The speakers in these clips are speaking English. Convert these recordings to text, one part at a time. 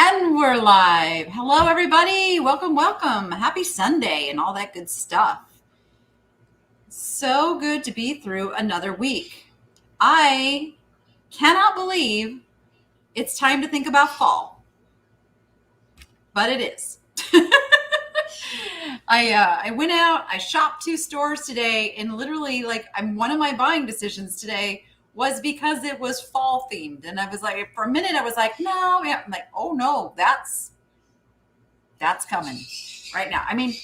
And we're live. Hello, everybody. Welcome, welcome. Happy Sunday and all that good stuff. So good to be through another week. I cannot believe it's time to think about fall, but it is. I went out, I shopped 2 stores today, and literally, one of my buying decisions today was because it was fall themed. And I was like, for a minute, I was like, no, yeah. I'm like, oh no, that's coming right now. I mean,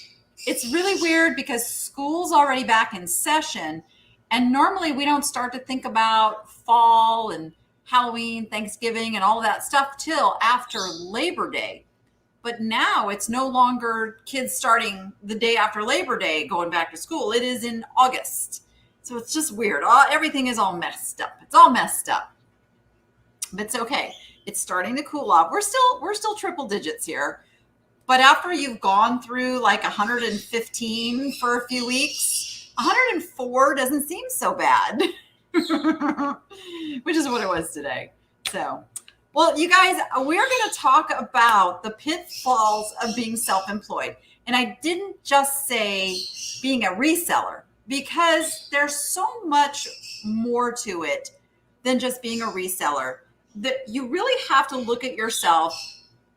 it's really weird because school's already back in session, and normally we don't start to think about fall and Halloween, Thanksgiving, and all that stuff till after Labor Day. But now it's no longer kids starting the day after Labor Day going back to school. It is in August. So it's just weird. Everything is all messed up. It's all messed up. But it's okay. It's starting to cool off. We're still triple digits here. But after you've gone through like 115 for a few weeks, 104 doesn't seem so bad, which is what it was today. So, well, you guys, we're going to talk about the pitfalls of being self-employed. And I didn't just say being a reseller, because there's so much more to it than just being a reseller, that you really have to look at yourself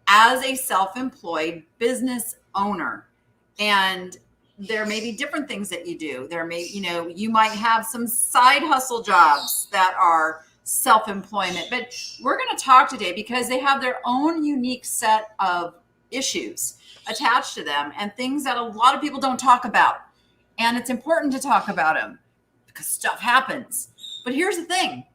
as a self-employed business owner. And there may be different things that you do. You might have some side hustle jobs that are self-employment, but we're going to talk today because they have their own unique set of issues attached to them and things that a lot of people don't talk about. And it's important to talk about them because stuff happens. But here's the thing.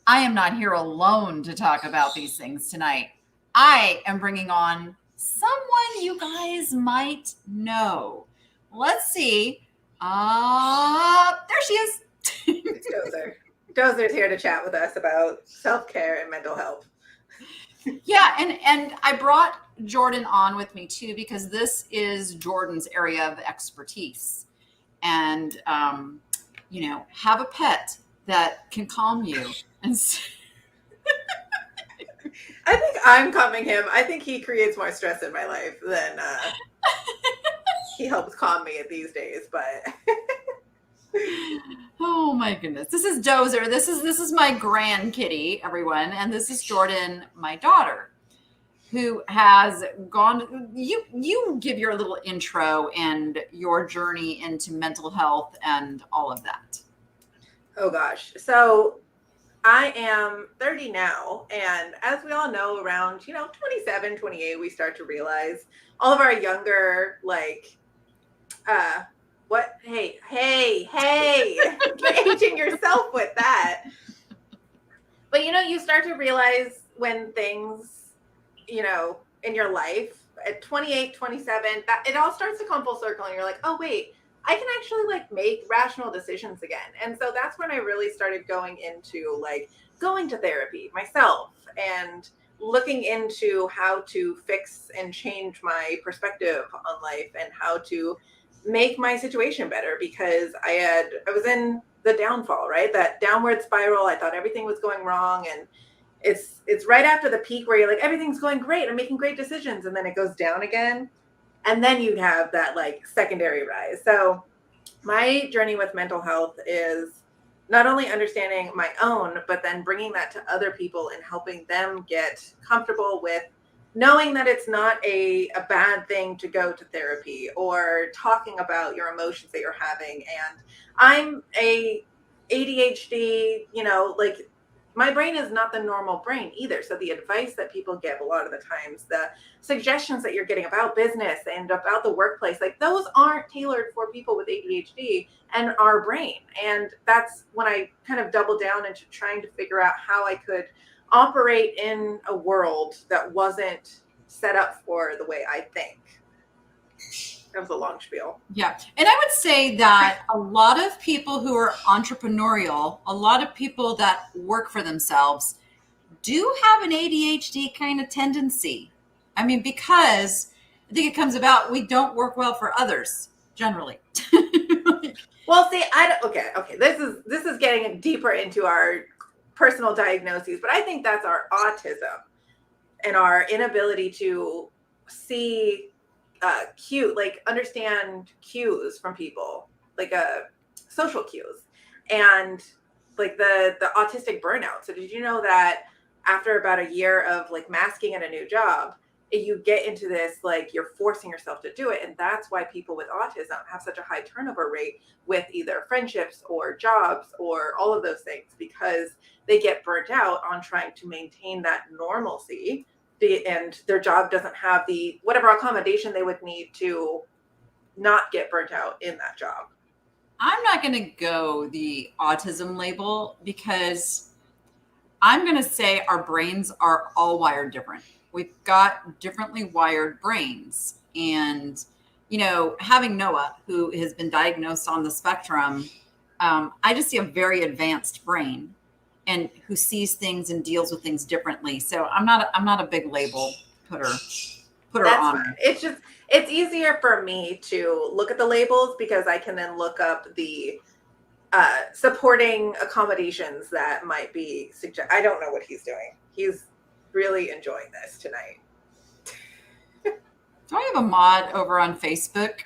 I am not here alone to talk about these things tonight. I am bringing on someone you guys might know. Let's see. There she is. Dozer. Dozer's here to chat with us about self-care and mental health. Yeah, and I brought Jordan on with me too, because this is Jordan's area of expertise. And, have a pet that can calm you. And I think I'm calming him. I think he creates more stress in my life than he helps calm me these days. But oh my goodness, this is Dozer. This is my grand kitty, everyone, and this is Jordan, my daughter, who has gone. You give your little intro and your journey into mental health and all of that. Oh gosh, so I am 30 now, and as we all know, around 27, 28, we start to realize all of our younger, hey, aging yourself with that. But you start to realize when things, in your life at 28, 27, that it all starts to come full circle, and you're like, oh wait, I can actually make rational decisions again. And so that's when I really started going into going to therapy myself and looking into how to fix and change my perspective on life and how to make my situation better, because I was in the downfall, right? That downward spiral. I thought everything was going wrong, and it's right after the peak where you're like, everything's going great, I'm making great decisions, and then it goes down again. And then you'd have that secondary rise. So my journey with mental health is not only understanding my own, but then bringing that to other people and helping them get comfortable with knowing that it's not a bad thing to go to therapy or talking about your emotions that you're having. And I'm a ADHD, my brain is not the normal brain either. So the advice that people give a lot of the times, the suggestions that you're getting about business and about the workplace, those aren't tailored for people with ADHD and our brain. And that's when I kind of doubled down into trying to figure out how I could operate in a world that wasn't set up for the way I think. That was a long spiel. Yeah. And I would say that a lot of people who are entrepreneurial, a lot of people that work for themselves do have an ADHD kind of tendency. I mean, because I think it comes about, we don't work well for others generally. Well, see, okay. This is getting deeper into our personal diagnoses, but I think that's our autism. and our inability to see understand cues from people, like social cues, and like the autistic burnout. So did you know that after about a year of like masking in a new job, you get into this, like you're forcing yourself to do it. And that's why people with autism have such a high turnover rate with either friendships or jobs or all of those things, because they get burnt out on trying to maintain that normalcy, and their job doesn't have the whatever accommodation they would need to not get burnt out in that job. I'm not going to go the autism label, because I'm going to say our brains are all wired different. We've got differently wired brains. And, you know, having Noah, who has been diagnosed on the spectrum, I just see a very advanced brain and who sees things and deals with things differently. So I'm not a big label putter That's on. fine. It's easier for me to look at the labels, because I can then look up the supporting accommodations that might be I don't know what he's doing. He's really enjoying this tonight. Do I have a mod over on Facebook?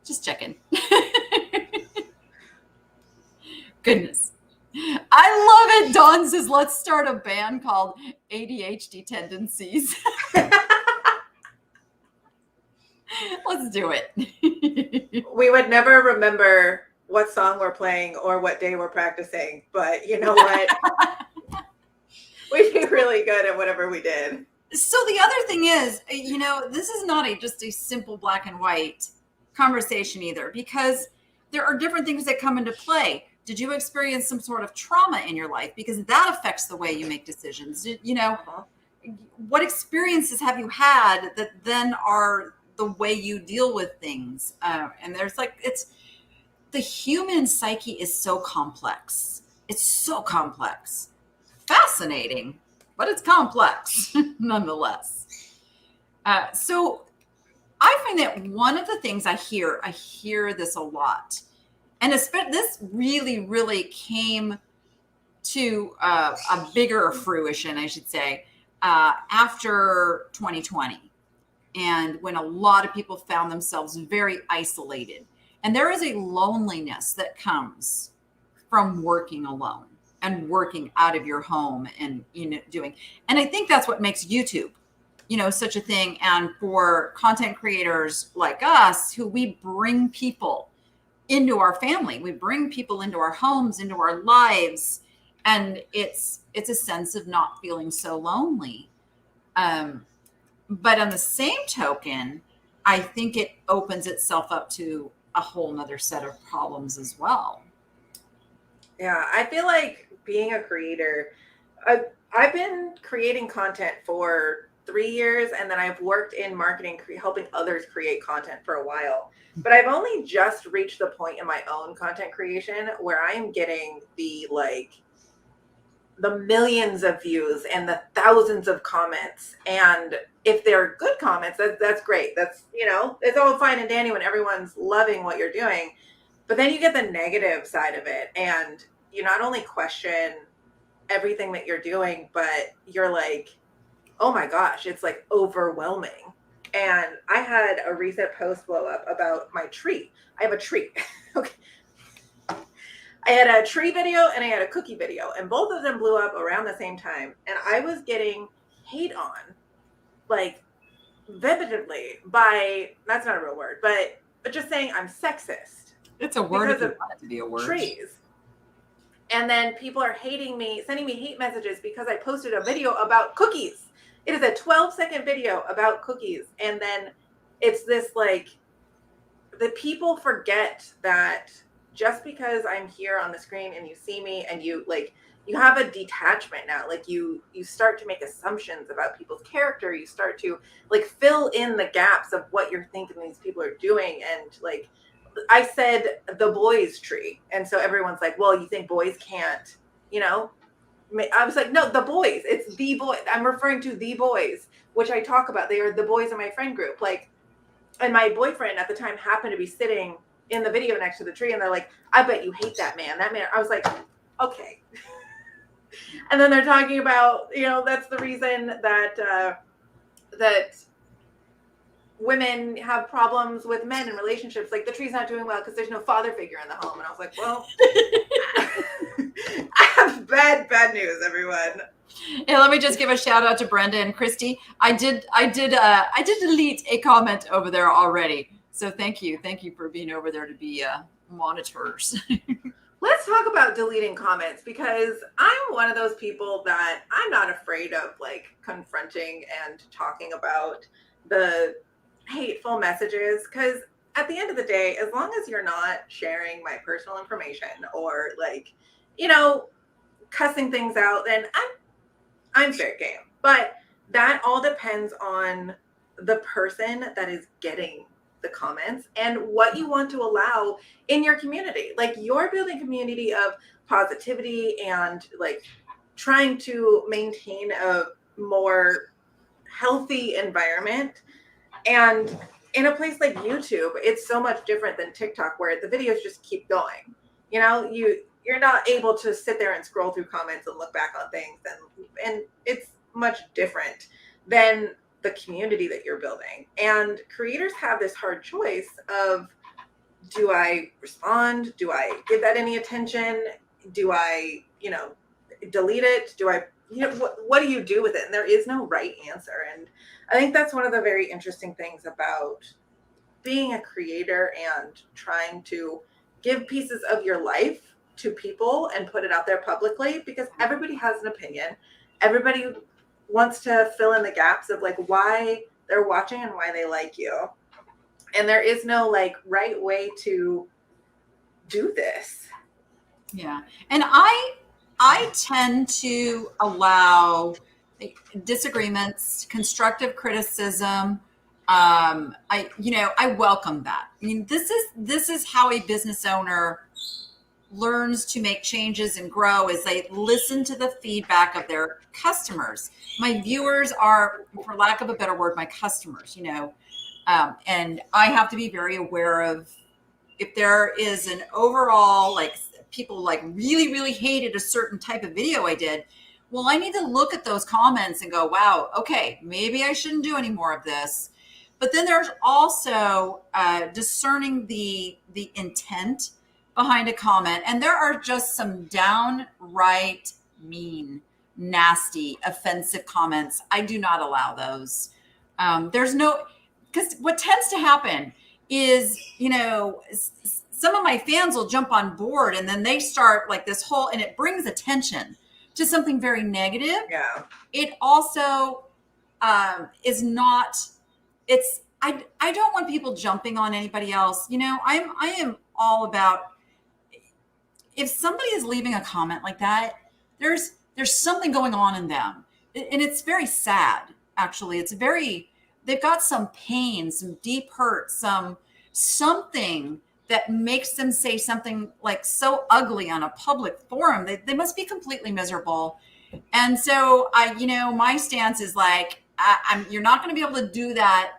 Just checking. Goodness. I love it. Dawn says, let's start a band called ADHD Tendencies. Let's do it. We would never remember what song we're playing or what day we're practicing, but you know what? We'd be really good at whatever we did. So the other thing is, you know, this is not just a simple black and white conversation either, because there are different things that come into play. Did you experience some sort of trauma in your life? Because that affects the way you make decisions. You know, what experiences have you had that then are the way you deal with things? And there's like, the human psyche is so complex. It's so complex. Fascinating, but it's complex nonetheless. So I find that one of the things I hear this a lot, and this really, really came to a bigger fruition, I should say, after 2020. And when a lot of people found themselves very isolated. And there is a loneliness that comes from working alone and working out of your home and, you know, doing. And I think that's what makes YouTube, you know, such a thing. And for content creators like us, who we bring people into our family, we bring people into our homes, into our lives. And it's a sense of not feeling so lonely. But on the same token, I think it opens itself up to a whole nother set of problems as well. Yeah, I feel like being a creator, I've been creating content for 3 years, and then I've worked in marketing, helping others create content for a while. But I've only just reached the point in my own content creation where I am getting the millions of views and the thousands of comments. And if they're good comments, that's great. That's, you know, it's all fine and dandy when everyone's loving what you're doing. But then you get the negative side of it, and you not only question everything that you're doing, but you're like, oh my gosh, it's like overwhelming. And I had a recent post blow up about my tree. I have a tree. Okay. I had a tree video and I had a cookie video, and both of them blew up around the same time. And I was getting hate on, like, vividly by, that's not a real word, but just saying I'm sexist. It's a word if you want it to be a word. Trees. And then people are hating me, sending me hate messages because I posted a video about cookies. It is a 12-second video about cookies. And then it's this, like, the people forget that just because I'm here on the screen and you see me and you have a detachment now, like you start to make assumptions about people's character. You start to like fill in the gaps of what you're thinking these people are doing. And like, I said the boys tree. And so everyone's like, well, you think boys can't, you know? I was like, no, the boys, it's the boys. I'm referring to the boys, which I talk about. They are the boys in my friend group. Like, and my boyfriend at the time happened to be sitting in the video next to the tree, and they're like, I bet you hate that man. That man. I was like, okay. And then they're talking about, that's the reason that women have problems with men in relationships. Like, the tree's not doing well because there's no father figure in the home. And I was like, well, I have bad news, everyone. And let me just give a shout out to Brenda and Christy. I did delete a comment over there already. So thank you for being over there to be monitors. Let's talk about deleting comments, because I'm one of those people that I'm not afraid of like confronting and talking about the hateful messages, because at the end of the day, as long as you're not sharing my personal information or like, cussing things out, then I'm fair game. But that all depends on the person that is getting the comments and what you want to allow in your community. Like, you're building a community of positivity and like trying to maintain a more healthy environment. And in a place like YouTube, it's so much different than TikTok, where the videos just keep going. You're not able to sit there and scroll through comments and look back on things, and it's much different than the community that you're building. And creators have this hard choice of, do I respond? Do I give that any attention? Do I, delete it? Do I, what do you do with it? And there is no right answer. And I think that's one of the very interesting things about being a creator and trying to give pieces of your life to people and put it out there publicly, because everybody has an opinion. Everybody wants to fill in the gaps of like why they're watching and why they like you. And there is no like right way to do this. Yeah. And I tend to allow disagreements, constructive criticism. I welcome that. I mean, this is how a business owner learns to make changes and grow, is they listen to the feedback of their customers. My viewers are, for lack of a better word, my customers, and I have to be very aware of if there is an overall, like, people like really, really hated a certain type of video I did. Well, I need to look at those comments and go, wow, okay, maybe I shouldn't do any more of this. But then there's also discerning the intent behind a comment. And there are just some downright mean, nasty, offensive comments. I do not allow those. Because what tends to happen is, some of my fans will jump on board and then they start like this whole, and it brings attention to something very negative. Yeah. It also is not, I don't want people jumping on anybody else. I am all about, if somebody is leaving a comment like that, there's something going on in them. And it's very sad, actually. They've got some pain, some deep hurt, something that makes them say something like so ugly on a public forum. They must be completely miserable. And so my stance is like, you're not going to be able to do that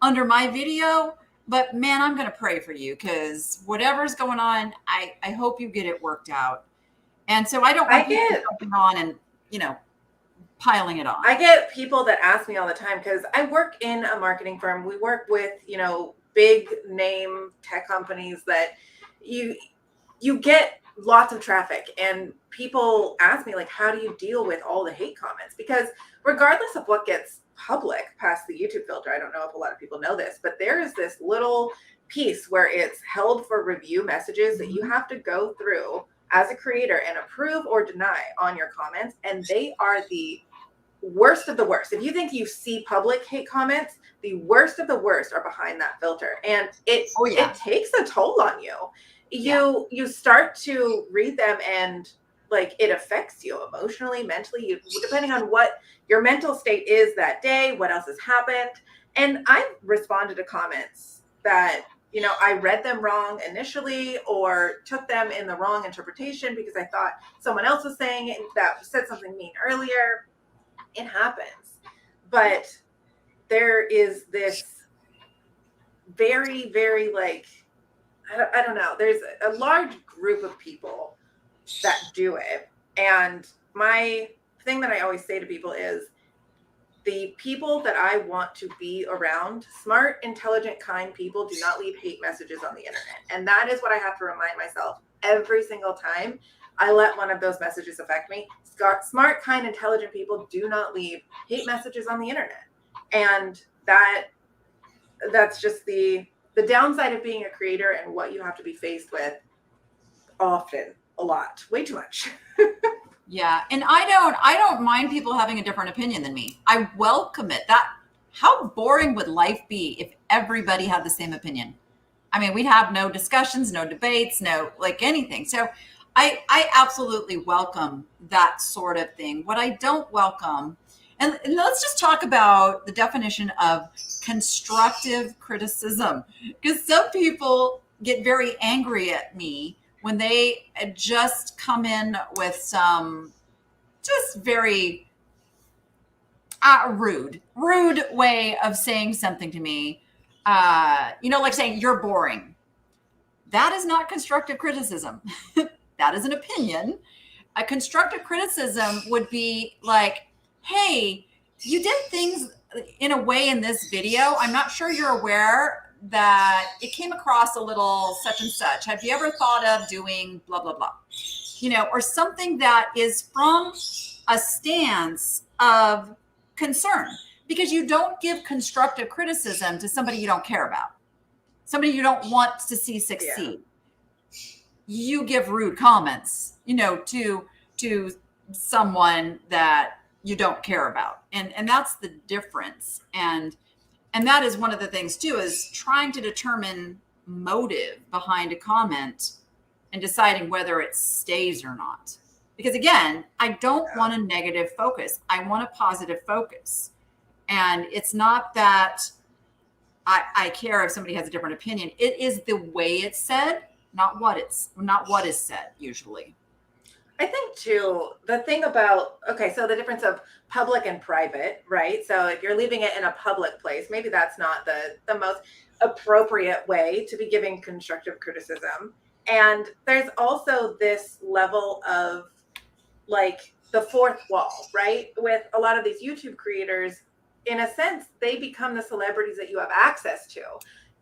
under my video, but man, I'm going to pray for you, because whatever's going on, I hope you get it worked out. And so I don't want people jumping on and, piling it on. I get people that ask me all the time, because I work in a marketing firm. We work with, big name tech companies that you get lots of traffic, and people ask me like, how do you deal with all the hate comments? Because regardless of what gets public past the YouTube filter, I don't know if a lot of people know this, but there is this little piece where it's held for review messages that you have to go through as a creator and approve or deny on your comments. And they are the worst of the worst. If you think you see public hate comments, the worst of the worst are behind that filter. And it takes a toll on you. You start to read them, and like, it affects you emotionally, mentally, depending on what your mental state is that day, what else has happened. And I've responded to comments that, I read them wrong initially, or took them in the wrong interpretation because I thought someone else was saying it that said something mean earlier. It happens. But there is this very, very, like, I don't know. There's a large group of people that do it. And my thing that I always say to people is, the people that I want to be around, smart, intelligent, kind people, do not leave hate messages on the internet. And that is what I have to remind myself every single time I let one of those messages affect me. Smart, kind, intelligent people do not leave hate messages on the internet. And that's just the downside of being a creator and what you have to be faced with often, a lot, way too much. Yeah. And I don't mind people having a different opinion than me. I welcome it. How boring would life be if everybody had the same opinion? I mean, we'd have no discussions, no debates, no like anything. So I absolutely welcome that sort of thing. What I don't welcome, and let's just talk about the definition of constructive criticism, because some people get very angry at me when they just come in with some just very rude way of saying something to me. Like saying you're boring. That is not constructive criticism. That is an opinion. A constructive criticism would be like, hey, you did things in a way in this video. I'm not sure you're aware that it came across a little such and such. Have you ever thought of doing blah, blah, blah? Or something that is from a stance of concern, because you don't give constructive criticism to somebody you don't care about, somebody you don't want to see succeed. Yeah. You give rude comments, to someone that you don't care about. And that's the difference. And that is one of the things too, is trying to determine motive behind a comment and deciding whether it stays or not. Because again, I don't want a negative focus. I want a positive focus. And it's not that I care if somebody has a different opinion. It is the way it's said, not what is said usually. I think too, the thing about, so the difference of public and private, right? So if you're leaving it in a public place, maybe that's not the most appropriate way to be giving constructive criticism. And there's also this level of like the fourth wall, right? With a lot of these YouTube creators, in a sense, they become the celebrities that you have access to.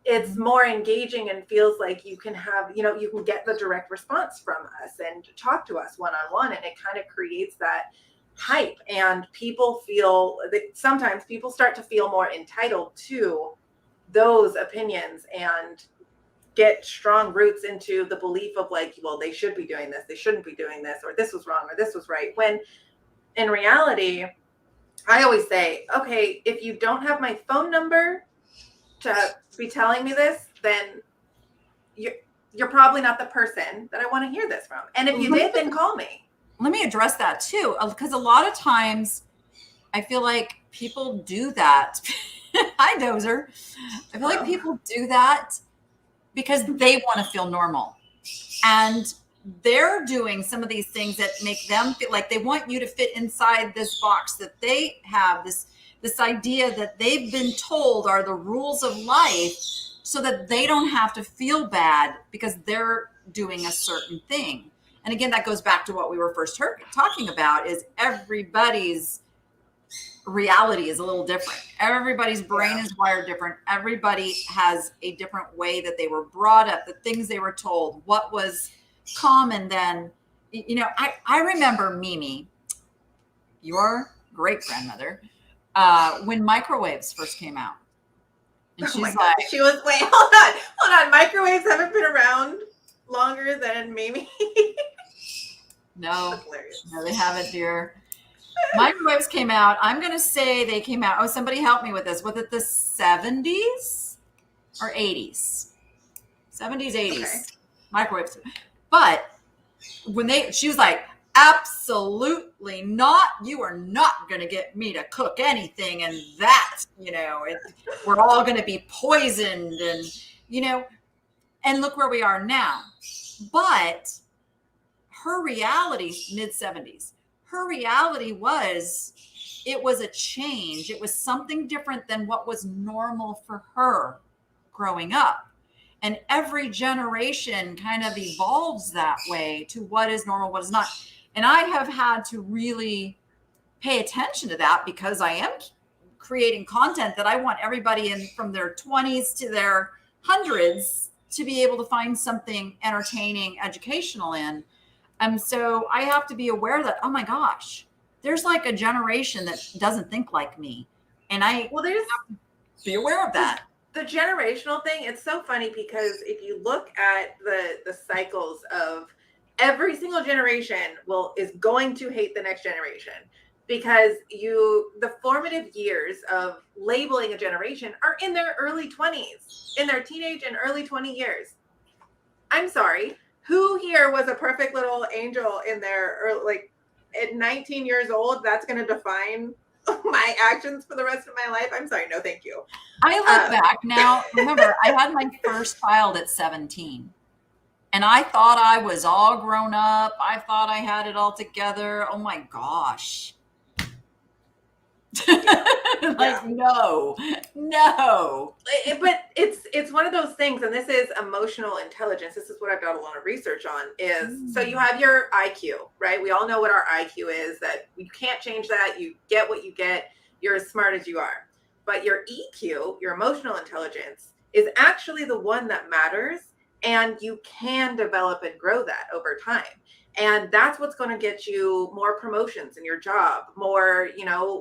It's more engaging and feels like you can have, you can get the direct response from us and talk to us one-on-one. And it kind of creates that hype, and people feel that sometimes people start to feel more entitled to those opinions and get strong roots into the belief of like, well, they should be doing this, they shouldn't be doing this, or this was wrong, or this was right. When in reality, I always say, okay, if you don't have my phone number to be telling me this, then you're probably not the person that I want to hear this from. And if you did, then call me. Let me address that too, because a lot of times I feel like people do that. Hi, Dozer. I feel like people do that because they want to feel normal. And they're doing some of these things that make them feel like they want you to fit inside this box that they have, this idea that they've been told are the rules of life, so that they don't have to feel bad because they're doing a certain thing. And again, that goes back to what we were first talking about, is everybody's reality is a little different. Everybody's brain is wired different. Everybody has a different way that they were brought up, the things they were told, what was common then. I remember Mimi, your great grandmother, when microwaves first came out. And she's like, wait, hold on. Microwaves haven't been around longer than Mimi. No, they haven't, dear. Microwaves came out. I'm going to say they came out. Oh, somebody help me with this. Was it the 70s or 80s? 70s, 80s. Okay. Microwaves. But she was like, absolutely not. You are not going to get me to cook anything. And that, we're all going to be poisoned and look where we are now. But her reality, mid-70s, her reality was, it was a change. It was something different than what was normal for her growing up. And every generation kind of evolves that way to what is normal, what is not. And I have had to really pay attention to that because I am creating content that I want everybody in from their 20s to their hundreds to be able to find something entertaining, educational in. So I have to be aware that, oh my gosh, there's like a generation that doesn't think like me. And I Well, there's have to be aware of that. the generational thing. It's so funny because if you look at the cycles of every single generation is going to hate the next generation, because the formative years of labeling a generation are in their early 20s, in their teenage and early 20 years. I'm sorry, who here was a perfect little angel in their like at 19 years old? That's going to define my actions for the rest of my life. I'm sorry, no thank you. I look back now, remember, I had my first child at 17. And I thought I was all grown up. I thought I had it all together. Oh my gosh. Like, no. But it's one of those things, and this is emotional intelligence. This is what I've done a lot of research on is, so you have your IQ, right? We all know what our IQ is, that you can't change that. You get what you get. You're as smart as you are. But your EQ, your emotional intelligence, is actually the one that matters. And you can develop and grow that over time. And that's what's going to get you more promotions in your job, more,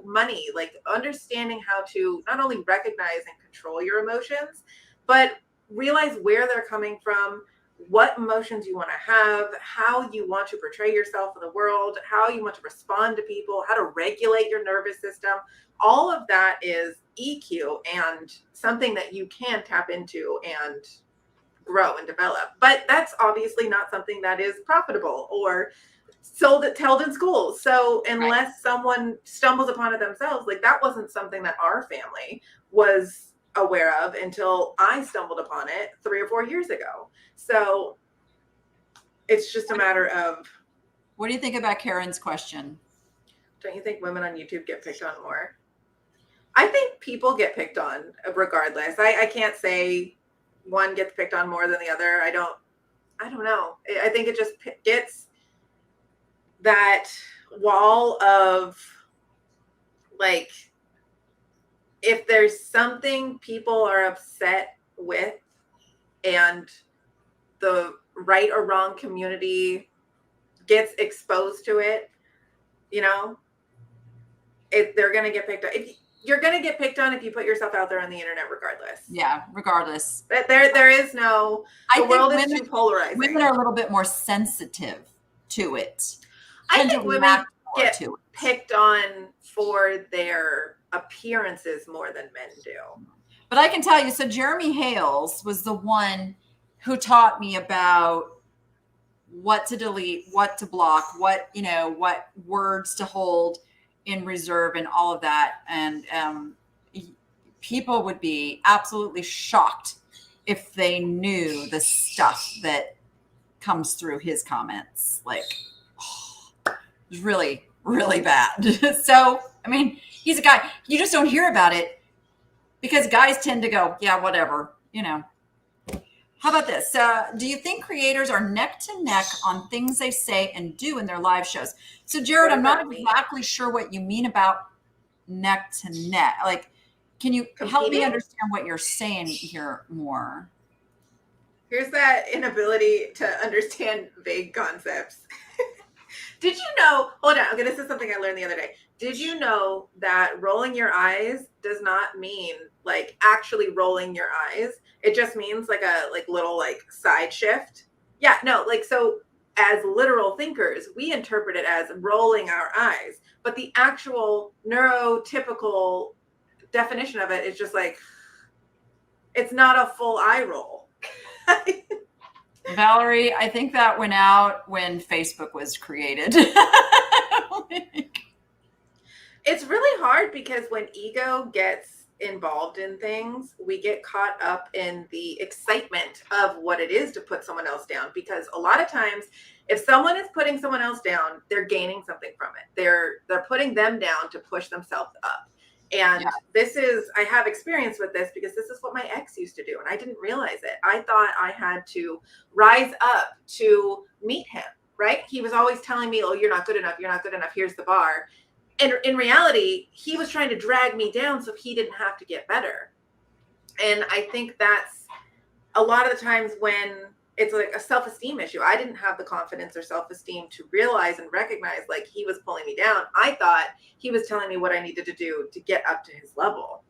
money, like understanding how to not only recognize and control your emotions, but realize where they're coming from, what emotions you want to have, how you want to portray yourself in the world, how you want to respond to people, how to regulate your nervous system. All of that is EQ and something that you can tap into and grow and develop. But that's obviously not something that is profitable or told in schools. So unless someone stumbles upon it themselves, like that wasn't something that our family was aware of until I stumbled upon it 3 or 4 years ago. So it's just a matter of. What do you think about Karen's question? Don't you think women on YouTube get picked on more? I think people get picked on regardless. I can't say one gets picked on more than the other. I don't know. I think it just gets that wall of like, if there's something people are upset with and the right or wrong community gets exposed to it, they're going to get picked on. You're going to get picked on if you put yourself out there on the internet, regardless. Yeah, regardless. There is no, the world is too polarizing. Women are a little bit more sensitive to it. I think women get picked on for their appearances more than men do. But I can tell you, so Jeremy Hales was the one who taught me about what to delete, what to block, what words to hold in reserve and all of that. And people would be absolutely shocked if they knew the stuff that comes through his comments. Like, it's really, really bad. So, I mean, he's a guy, you just don't hear about it because guys tend to go, yeah, whatever, How about this? Do you think creators are neck to neck on things they say and do in their live shows? So, Jared, I'm not exactly sure what you mean about neck to neck. Like, can you help me understand what you're saying here more? Here's that inability to understand vague concepts. Did you know, hold on, this is something I learned the other day. Did you know that rolling your eyes does not mean like actually rolling your eyes? It just means like a little side shift. Yeah, no, so as literal thinkers, we interpret it as rolling our eyes, but the actual neurotypical definition of it is just it's not a full eye roll. Valerie, I think that went out when Facebook was created. It's really hard because when ego gets involved in things, we get caught up in the excitement of what it is to put someone else down. Because a lot of times, if someone is putting someone else down, they're gaining something from it. They're putting them down to push themselves up. And I have experience with this because this is what my ex used to do. And I didn't realize it. I thought I had to rise up to meet him, right? He was always telling me, oh, you're not good enough. You're not good enough. Here's the bar. And in reality, he was trying to drag me down so he didn't have to get better. And I think that's a lot of the times when it's like a self-esteem issue. I didn't have the confidence or self-esteem to realize and recognize like he was pulling me down. I thought he was telling me what I needed to do to get up to his level.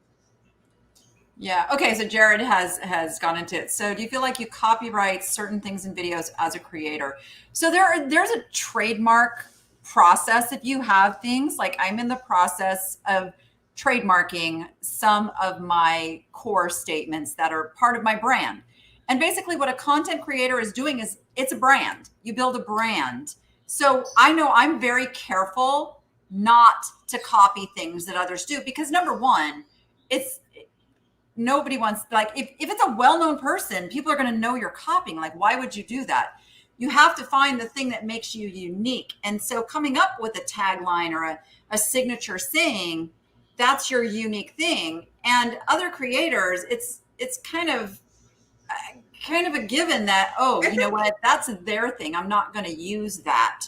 Yeah. Okay. So Jared has gone into it. So do you feel like you copyright certain things in videos as a creator? So there's a trademark process if you have things. Like I'm in the process of trademarking some of my core statements that are part of my brand. And basically what a content creator is doing is it's a brand. You build a brand. So I know I'm very careful not to copy things that others do because number one, nobody wants, like if it's a well-known person, people are going to know you're copying. Like, why would you do that? You have to find the thing that makes you unique. And so coming up with a tagline or a signature saying, that's your unique thing. And other creators, it's kind of a given that, oh, you know what, that's their thing. I'm not going to use that.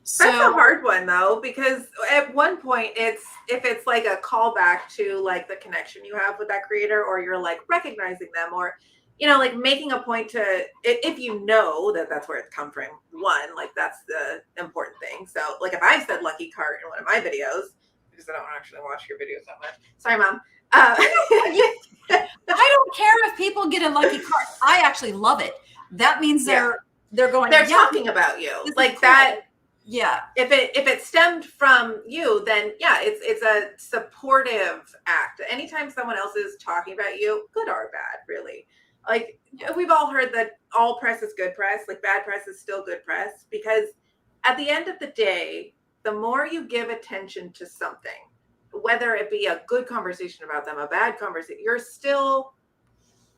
So that's a hard one though, because at one point if it's like a callback to like the connection you have with that creator, or you're like recognizing them, or like making a point to, if you know that that's where it's come from, one, like that's the important thing. So like if I said lucky cart in one of my videos, because I don't actually watch your videos that much, sorry mom, I don't care if people get a lucky card. I actually love it. That means they're talking about you like cool. That. Yeah. If it stemmed from you, then yeah, it's a supportive act. Anytime someone else is talking about you, good or bad, really. Like we've all heard that all press is good press, like bad press is still good press, because at the end of the day, the more you give attention to something, whether it be a good conversation about them, a bad conversation, you're still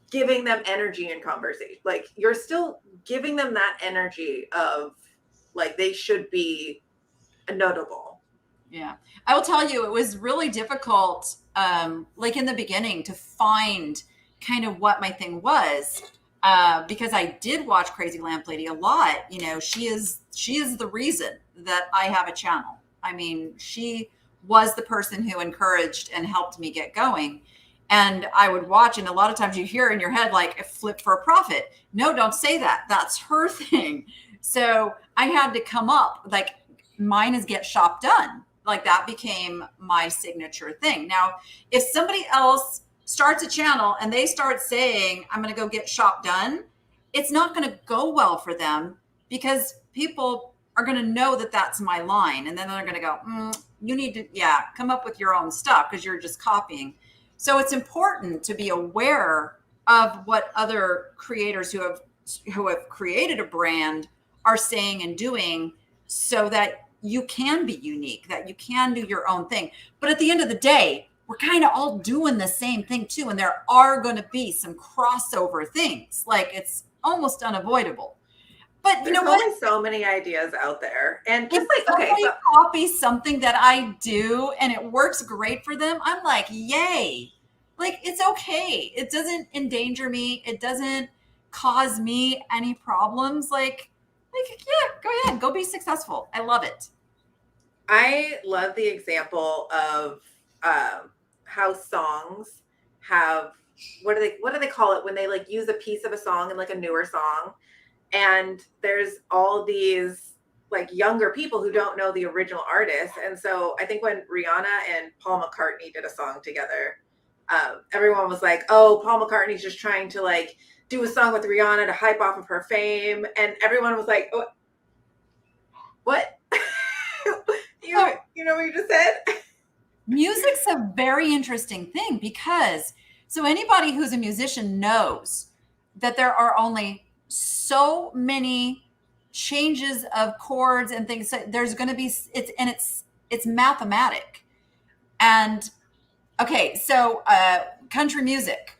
giving them energy in conversation. Like you're still giving them that energy of like they should be notable. Yeah. I will tell you, it was really difficult, like in the beginning, to find kind of what my thing was, because I did watch Crazy Lamp Lady a lot. She is the reason that I have a channel. I mean, she was the person who encouraged and helped me get going. And I would watch, and a lot of times you hear in your head, like, flip for a profit. No, don't say that. That's her thing. So I had to come up, like mine is get shop done. Like that became my signature thing. Now, if somebody else starts a channel and they start saying, I'm going to go get shop done, it's not going to go well for them because people are going to know that that's my line. And then they're going to go, you need to, come up with your own stuff because you're just copying. So it's important to be aware of what other creators who have created a brand are saying and doing, so that you can be unique, that you can do your own thing. But at the end of the day, we're kind of all doing the same thing too. And there are going to be some crossover things. Like it's almost unavoidable. But there's only so many ideas out there. And just if somebody copies something that I do and it works great for them, I'm like, yay. Like it's okay. It doesn't endanger me. It doesn't cause me any problems. Like, go ahead, go be successful. I love it. I love the example of how songs have, what do they call it when they like use a piece of a song in like a newer song, and there's all these like younger people who don't know the original artist. And so I think when Rihanna and Paul McCartney did a song together, everyone was like, oh, Paul McCartney's just trying to like do a song with Rihanna to hype off of her fame. And everyone was like, oh, what? you know what you just said? Music's a very interesting thing because so anybody who's a musician knows that there are only so many changes of chords and things. So there's going to be, it's mathematic. And okay, so country music.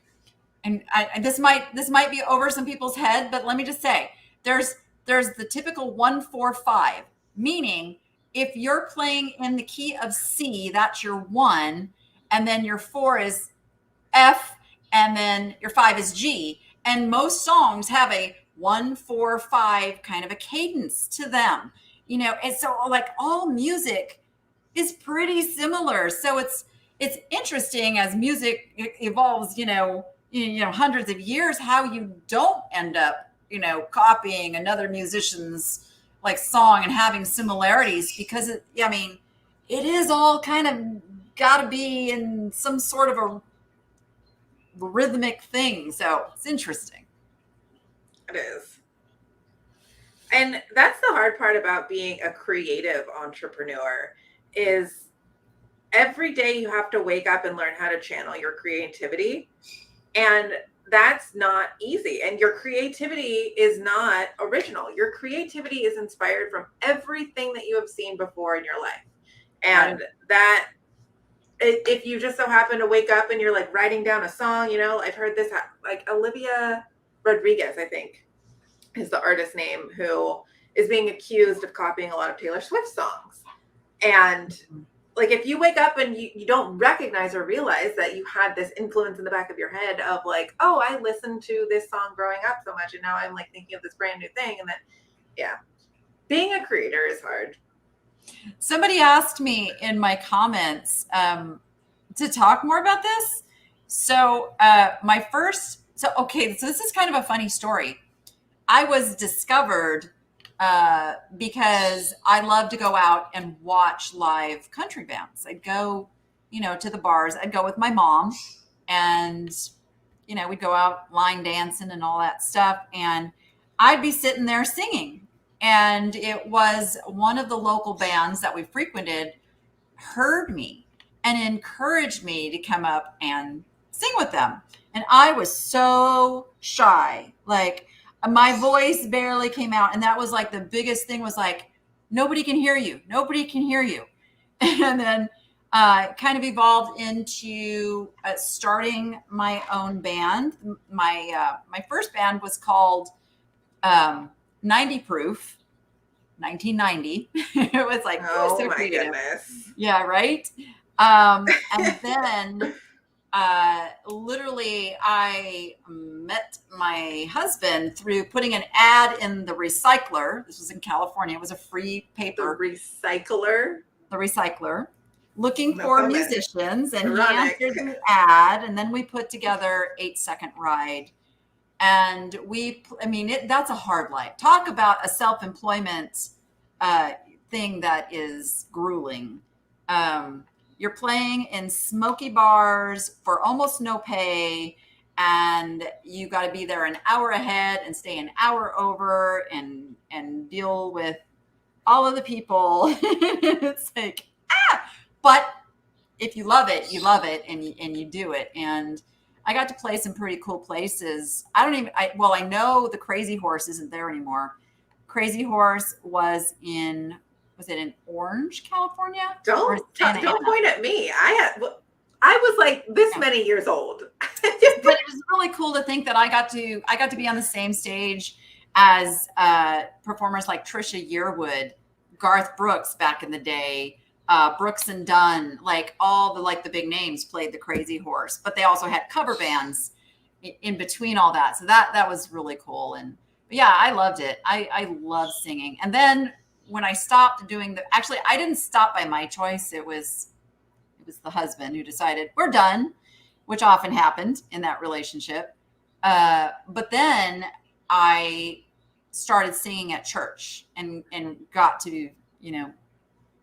And this might be over some people's head, but let me just say, there's the typical 1-4-5, meaning if you're playing in the key of C, that's your 1, and then your 4 is F, and then your 5 is G. And most songs have a 1, 4, 5 kind of a cadence to them, and so like all music is pretty similar. So it's interesting as music evolves, hundreds of years, how you don't end up, copying another musician's like song and having similarities, because it is all kind of got to be in some sort of a rhythmic thing. So it's interesting. It is. And that's the hard part about being a creative entrepreneur is every day you have to wake up and learn how to channel your creativity. And that's not easy. And your creativity is not original. Your creativity is inspired from everything that you have seen before in your life. And that if you just so happen to wake up and you're like writing down a song, I've heard this, like Olivia Rodriguez, I think is the artist name, who is being accused of copying a lot of Taylor Swift songs. And like, if you wake up and you don't recognize or realize that you had this influence in the back of your head of like, oh, I listened to this song growing up so much, and now I'm like thinking of this brand new thing. And then, being a creator is hard. Somebody asked me in my comments to talk more about this. So so this is kind of a funny story. I was discovered because I love to go out and watch live country bands. I'd go, to the bars. I'd go with my mom, and, we'd go out line dancing and all that stuff. And I'd be sitting there singing. And it was one of the local bands that we frequented heard me and encouraged me to come up and sing with them. And I was so shy. Like, my voice barely came out. And that was like the biggest thing, was like, nobody can hear you. Nobody can hear you. And then kind of evolved into starting my own band. My first band was called 90 Proof, 1990. It was like, oh so my creative. Goodness. Yeah, right. And then literally I met my husband through putting an ad in the Recycler. This was in California. It was a free paper. The Recycler, looking for musicians, and Ironic. he answered the ad, and then we put together 8-Second Ride. And that's a hard life. Talk about a self-employment thing that is grueling. You're playing in smoky bars for almost no pay, and you got to be there an hour ahead and stay an hour over and deal with all of the people. It's like, but if you love it, you love it, and you do it. And I got to play some pretty cool places. I know the Crazy Horse isn't there anymore. Crazy Horse was in Orange, California? Don't point at me. I was like this many years old. But it was really cool to think that I got to be on the same stage as performers like Trisha Yearwood, Garth Brooks back in the day, Brooks and Dunn, like all the big names played the Crazy Horse, but they also had cover bands in between all that. So that was really cool. And yeah, I loved it. I love singing. And then when I stopped doing I didn't stop by my choice. It was the husband who decided we're done, which often happened in that relationship. But then I started singing at church and got to,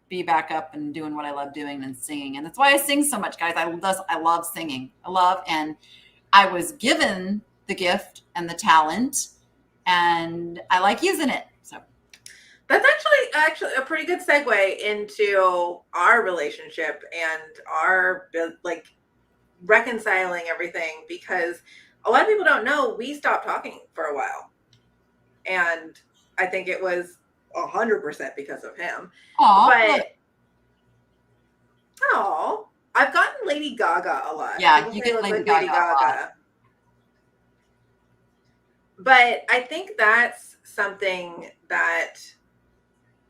be back up and doing what I love doing and singing. And that's why I sing so much, guys. I love singing. And I was given the gift and the talent, and I like using it. So that's actually a pretty good segue into our relationship and our like reconciling everything, because a lot of people don't know we stopped talking for a while, and I think it was 100% because of him. Aww. But I've gotten Lady Gaga a lot. Yeah, you get Lady Gaga a lot. But I think that's something that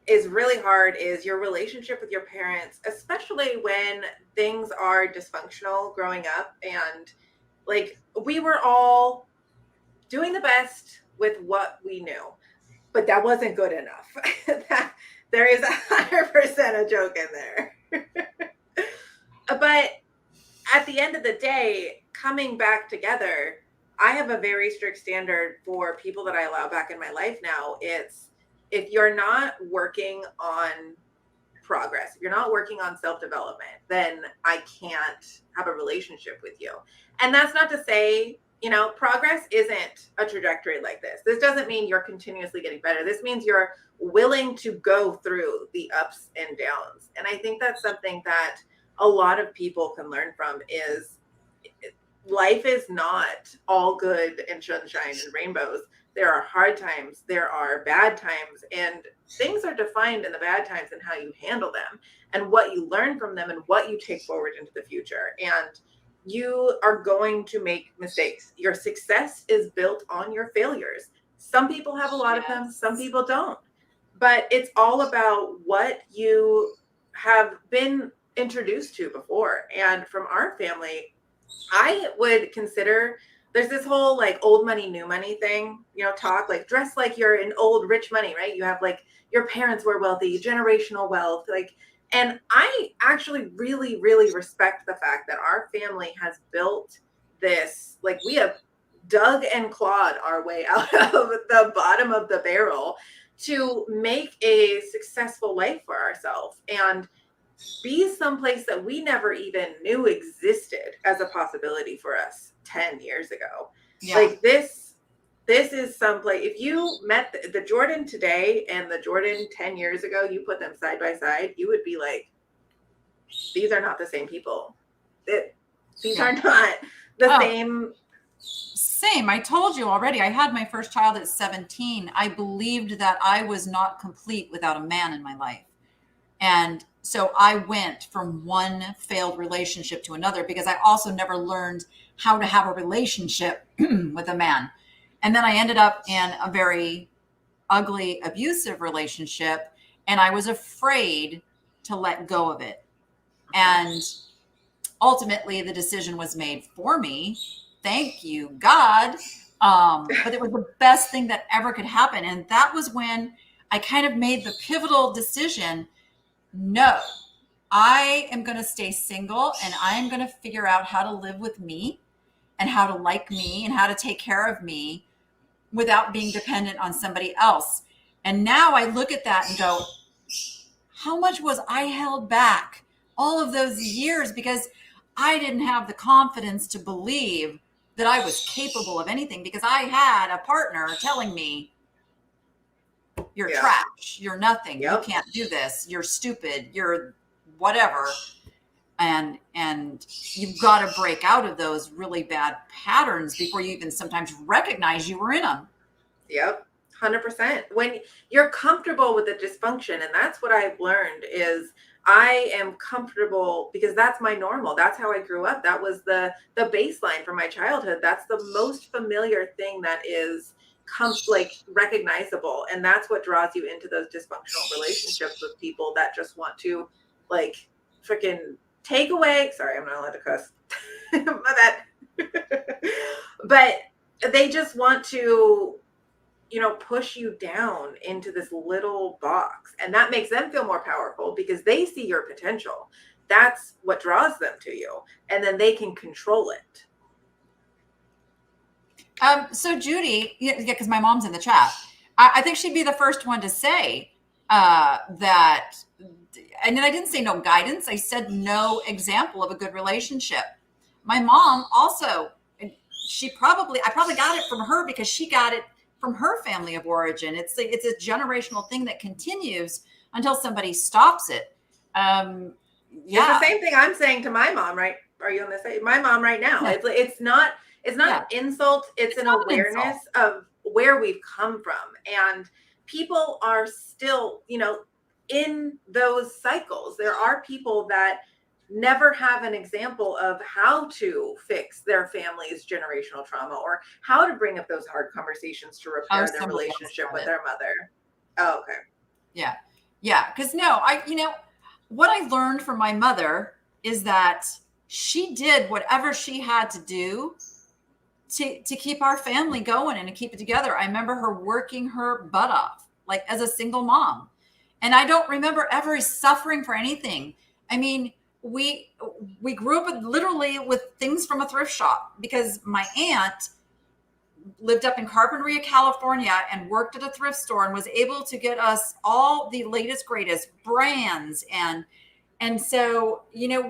is really hard, is your relationship with your parents, especially when things are dysfunctional growing up. And like, we were all doing the best with what we knew, but that wasn't good enough. There is 100% a joke in there. But at the end of the day, coming back together, I have a very strict standard for people that I allow back in my life now. It's if you're not working on progress, if you're not working on self-development, then I can't have a relationship with you. And that's not to say, progress isn't a trajectory like this. This doesn't mean you're continuously getting better. This means you're willing to go through the ups and downs. And I think that's something that a lot of people can learn from is life is not all good and sunshine and rainbows. There are hard times, there are bad times, and things are defined in the bad times and how you handle them and what you learn from them and what you take forward into the future. And you are going to make mistakes. Your success is built on your failures. Some people have a lot of them, some people don't. But it's all about what you have been introduced to before. And from our family, I would consider there's this whole like old money, new money thing, talk like dress like you're in old rich money, right? You have like your parents were wealthy, generational wealth, and I actually really, really respect the fact that our family has built this, like we have dug and clawed our way out of the bottom of the barrel to make a successful life for ourselves and be someplace that we never even knew existed as a possibility for us 10 years ago. Yeah. Like this is someplace, if you met the Jordan today and the Jordan 10 years ago, you put them side by side, you would be like, these are not the same people. These are not the same. Same. I told you already, I had my first child at 17. I believed that I was not complete without a man in my life. And so I went from one failed relationship to another because I also never learned how to have a relationship with a man. And then I ended up in a very ugly, abusive relationship, and I was afraid to let go of it. And ultimately, the decision was made for me. Thank you, God. But it was the best thing that ever could happen. And that was when I kind of made the pivotal decision. No, I am going to stay single and I am going to figure out how to live with me and how to like me and how to take care of me without being dependent on somebody else. And now I look at that and go, how much was I held back all of those years because I didn't have the confidence to believe that I was capable of anything because I had a partner telling me, you're trash, you're nothing, you can't do this, you're stupid, you're whatever. And you've got to break out of those really bad patterns before you even sometimes recognize you were in them. Yep, 100%. When you're comfortable with the dysfunction, and that's what I've learned is I am comfortable because that's my normal. That's how I grew up. That was the baseline for my childhood. That's the most familiar thing that is recognizable. And that's what draws you into those dysfunctional relationships with people that just want to like freaking take away. Sorry, I'm not allowed to cuss. My bad. But they just want to, push you down into this little box. And that makes them feel more powerful because they see your potential. That's what draws them to you. And then they can control it. So Judy, because my mom's in the chat, I think she'd be the first one to say that, and then I didn't say no guidance. I said no example of a good relationship. My mom also, I probably got it from her because she got it from her family of origin. It's a generational thing that continues until somebody stops it. It's the same thing I'm saying to my mom, right? Are you on the same? My mom right now. Yeah. It's not an insult. It's an awareness of where we've come from. And people are still, in those cycles. There are people that never have an example of how to fix their family's generational trauma or how to bring up those hard conversations to repair their relationship with their mother. Oh, okay. Yeah. Yeah. Because what I learned from my mother is that she did whatever she had to do to keep our family going and to keep it together. I remember her working her butt off, like as a single mom. And I don't remember ever suffering for anything. I mean, we grew up with literally with things from a thrift shop because my aunt lived up in Carpinteria, California, and worked at a thrift store and was able to get us all the latest, greatest brands. And so, you know,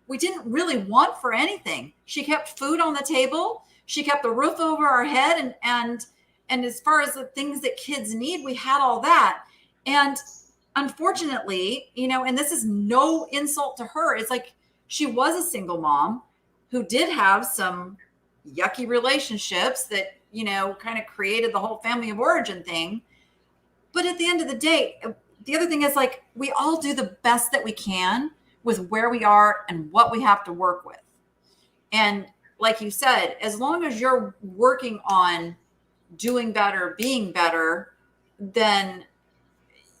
we didn't really want for anything. She kept food on the table. She kept the roof over our head. And as far as the things that kids need, we had all that. And unfortunately, you know, and this is no insult to her, it's like she was a single mom who did have some yucky relationships that, you know, kind of created the whole family of origin thing. But at the end of the day, the other thing is like we all do the best that we can with where we are and what we have to work with. And like you said, as long as you're working on doing better, being better, then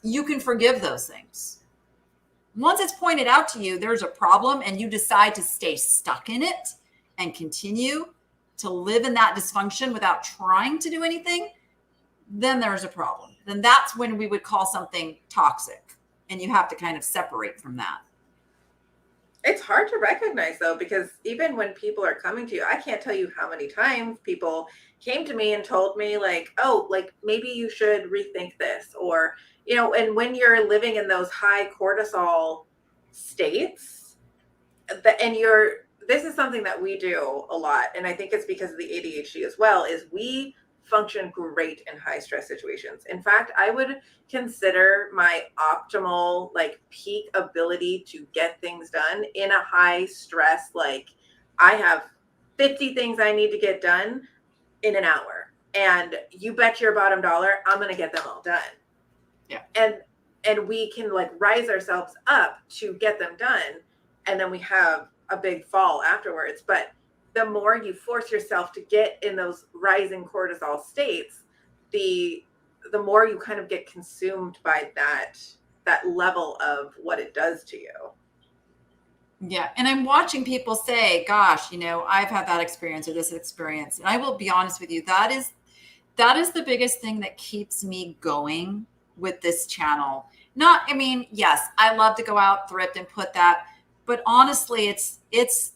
you can forgive those things. Once it's pointed out to you, there's a problem and you decide to stay stuck in it and continue to live in that dysfunction without trying to do anything, then there's a problem. Then that's when we would call something toxic, and you have to kind of separate from that. It's hard to recognize though, because even when people are coming to you, I can't tell you how many times people came to me and told me like, oh, like maybe you should rethink this, or, you know, and when you're living in those high cortisol states, this is something that we do a lot. And I think it's because of the ADHD as well, is we function great in high stress situations. In fact, I would consider my optimal, like peak ability to get things done in a high stress, like I have 50 things I need to get done in an hour. And you bet your bottom dollar, I'm going to get them all done. Yeah. And we can like rise ourselves up to get them done. And then we have a big fall afterwards. But the more you force yourself to get in those rising cortisol states, the more you kind of get consumed by that level of what it does to you. Yeah. And I'm watching people say, gosh, you know, I've had that experience or this experience. And I will be honest with you, that is the biggest thing that keeps me going with this channel. I mean, yes, I love to go out, thrift and put that, but honestly, it's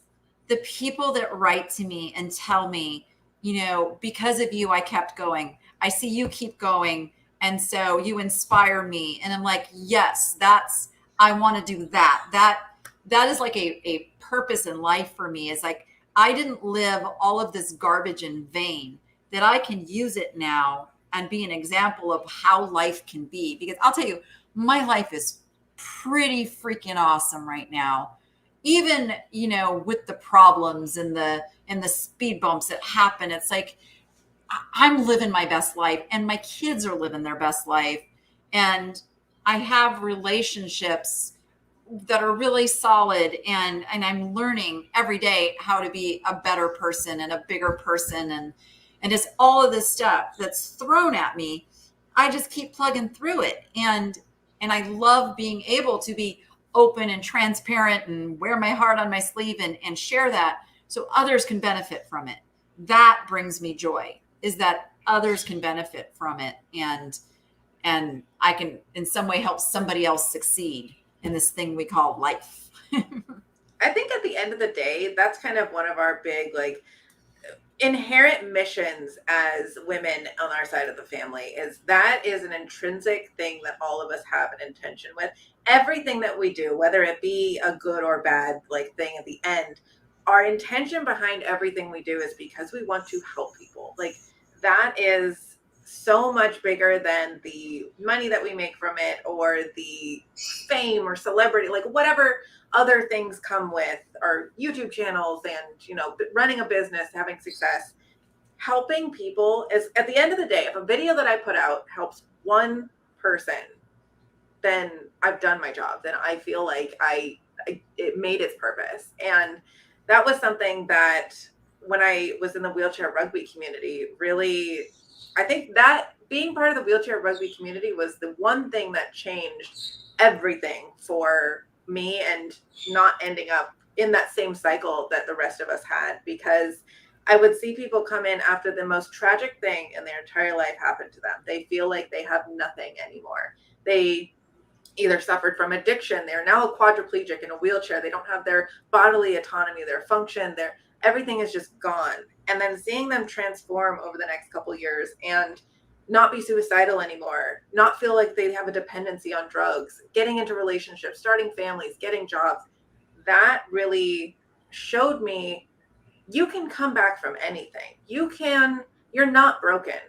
the people that write to me and tell me, you know, because of you, I kept going. I see you keep going. And so you inspire me. And I'm like, yes, I want to do that. That is like a purpose in life for me. Is like, I didn't live all of this garbage in vain, that I can use it now and be an example of how life can be. Because I'll tell you, my life is pretty freaking awesome right now. Even, you know, with the problems and the speed bumps that happen, it's like I'm living my best life and my kids are living their best life. And I have relationships that are really solid, and I'm learning every day how to be a better person and a bigger person, and just all of this stuff that's thrown at me. I just keep plugging through it. And I love being able to be open and transparent and wear my heart on my sleeve and share that so others can benefit from it. That brings me joy, is that others can benefit from it. And I can in some way help somebody else succeed in this thing we call life. I think at the end of the day, that's kind of one of our big, like, inherent missions as women on our side of the family, is an intrinsic thing that all of us have an intention with. Everything that we do, whether it be a good or bad like thing at the end, our intention behind everything we do is because we want to help people. Like, that is so much bigger than the money that we make from it, or the fame or celebrity, like whatever other things come with our YouTube channels and, you know, running a business, having success. Helping people is, at the end of the day, if a video that I put out helps one person, then I've done my job. Then I feel like it made its purpose. And that was something that when I was in the wheelchair rugby community, really, I think that being part of the wheelchair rugby community was the one thing that changed everything for me, and not ending up in that same cycle that the rest of us had. Because I would see people come in after the most tragic thing in their entire life happened to them. They feel like they have nothing anymore. They either suffered from addiction. They're now a quadriplegic in a wheelchair. They don't have their bodily autonomy, their function, everything is just gone. And then seeing them transform over the next couple of years and not be suicidal anymore, not feel like they have a dependency on drugs, getting into relationships, starting families, getting jobs, that really showed me you can come back from anything. You're not broken.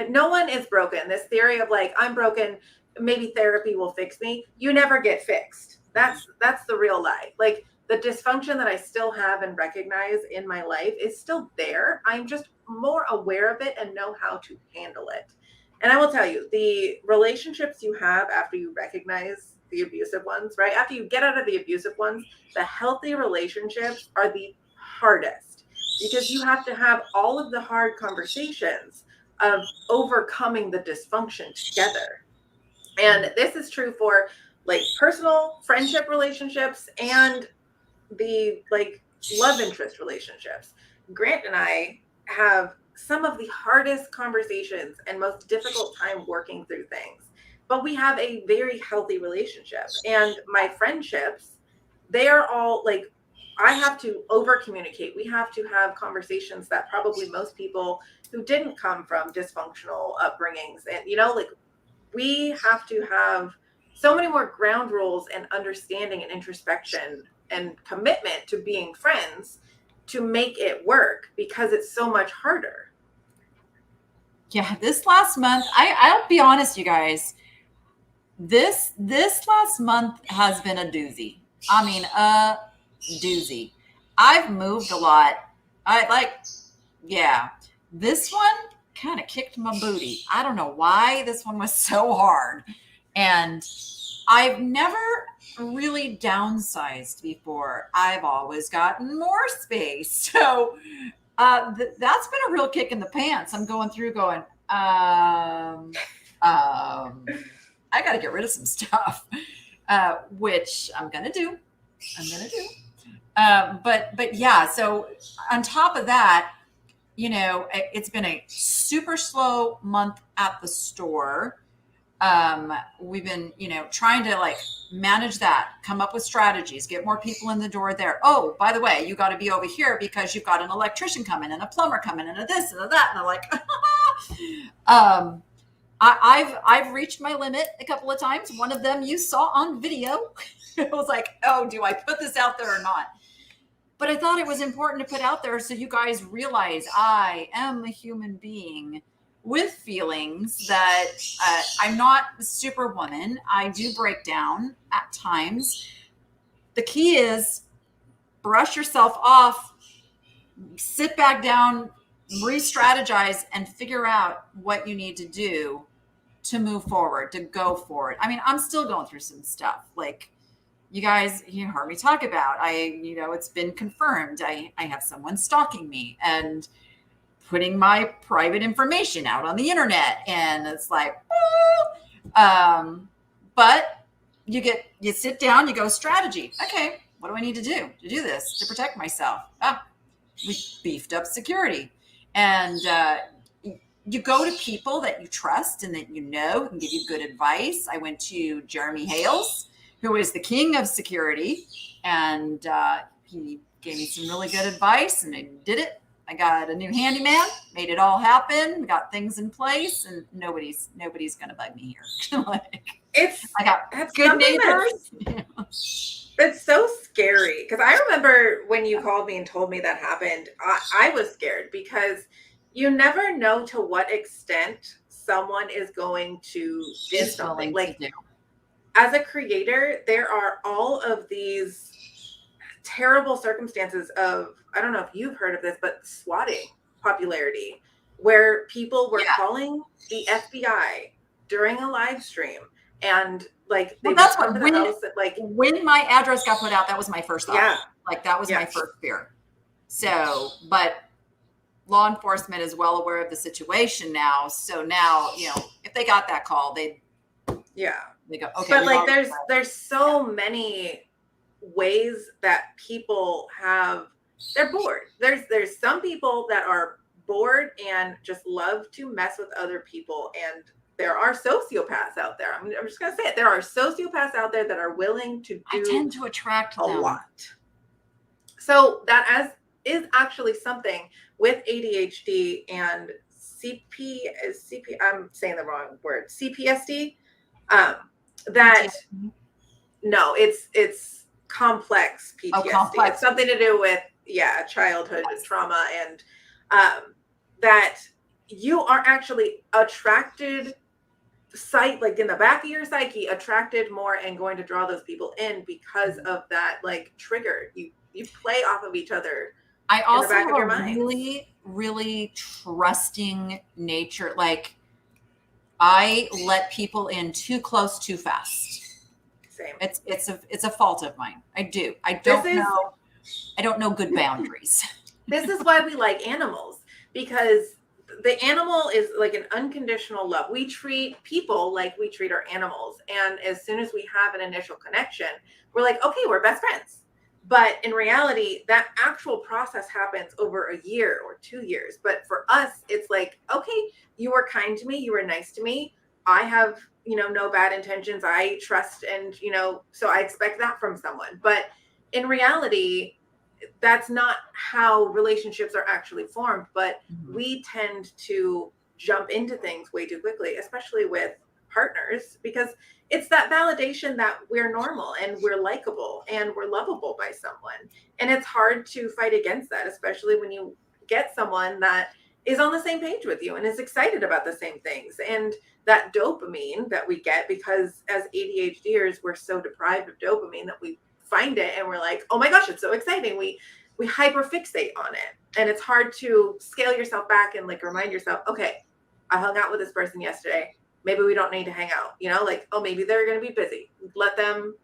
No one is broken. This theory of like, I'm broken, maybe therapy will fix me. You never get fixed. That's the real lie. Like, the dysfunction that I still have and recognize in my life is still there. I'm just more aware of it and know how to handle it. And I will tell you, the relationships you have after you recognize the abusive ones, right? After you get out of the abusive ones, the healthy relationships are the hardest, because you have to have all of the hard conversations of overcoming the dysfunction together. And this is true for like personal friendship relationships and the like love interest relationships. Grant and I have some of the hardest conversations and most difficult time working through things, but we have a very healthy relationship. And my friendships, they are all like, I have to over communicate. We have to have conversations that probably most people who didn't come from dysfunctional upbringings, and like, we have to have so many more ground rules and understanding and introspection and commitment to being friends to make it work, because it's so much harder. Yeah, this last month, I'll be honest, you guys, this last month has been a doozy. I mean, a doozy. I've moved a lot. This one kind of kicked my booty. I don't know why this one was so hard. And I've never really downsized before. I've always gotten more space. So that's been a real kick in the pants. I'm going through going, I got to get rid of some stuff, which I'm going to do. But yeah, so on top of that, it's been a super slow month at the store. We've been, trying to like manage that, come up with strategies, get more people in the door there. Oh, by the way, you got to be over here because you've got an electrician coming and a plumber coming and a this and a that. And I'm like, I've reached my limit a couple of times. One of them you saw on video. It was like, oh, do I put this out there or not? But I thought it was important to put out there so you guys realize I am a human being with feelings, that I'm not superwoman. I do break down at times. The key is brush yourself off, sit back down, re-strategize, and figure out what you need to do to move forward, to go forward. I mean, I'm still going through some stuff. Like, you guys, you heard me talk about, it's been confirmed. I have someone stalking me and putting my private information out on the internet. And it's like, but you sit down, you go strategy. Okay, what do I need to do this, to protect myself? We beefed up security. And you go to people that you trust and that who can give you good advice. I went to Jeremy Hales, who is the king of security, and he gave me some really good advice, and I did it. I got a new handyman, made it all happen. We got things in place, and nobody's going to bug me here. I got good neighbors. It's so scary, because I remember when you called me and told me that happened, I was scared, because you never know to what extent someone is going to do something. Like, as a creator, there are all of these terrible circumstances of, I don't know if you've heard of this, but swatting popularity, where people were calling the FBI during a live stream, and like, they that's what when my address got put out, that was my first thought. Yeah. Like, that was my first fear. So, but law enforcement is well aware of the situation now. So now, if they got that call, they go, okay. But like, there's so many ways that people have They're bored. There's some people that are bored and just love to mess with other people, and there are sociopaths out there. I'm just gonna say it. There are sociopaths out there that are willing to I do tend to attract a them. lot. So that is actually something with ADHD and CP. I'm saying the wrong word. CPSD. That no, it's complex PTSD. Oh, complex. It's something to do with childhood trauma, and that you are actually attracted, like in the back of your psyche, attracted more and going to draw those people in because of that like trigger. You play off of each other. I also have a really, really trusting nature. Like I let people in too close, too fast. Same. It's a fault of mine. I do. I don't know good boundaries. This is why we like animals, because the animal is like an unconditional love. We treat people like we treat our animals. And as soon as we have an initial connection, we're like, okay, we're best friends. But in reality, that actual process happens over a year or 2 years. But for us, it's like, okay, you were kind to me. You were nice to me. I have, no bad intentions. I trust, and, so I expect that from someone. But in reality, that's not how relationships are actually formed. But we tend to jump into things way too quickly, especially with partners, because it's that validation that we're normal and we're likable and we're lovable by someone. And it's hard to fight against that, especially when you get someone that is on the same page with you and is excited about the same things. And that dopamine that we get, because as ADHDers, we're so deprived of dopamine that we find it and we're like, oh my gosh, it's so exciting. We hyperfixate on it. And it's hard to scale yourself back and like remind yourself, okay, I hung out with this person yesterday. Maybe we don't need to hang out, like, oh, maybe they're going to be busy. Let them,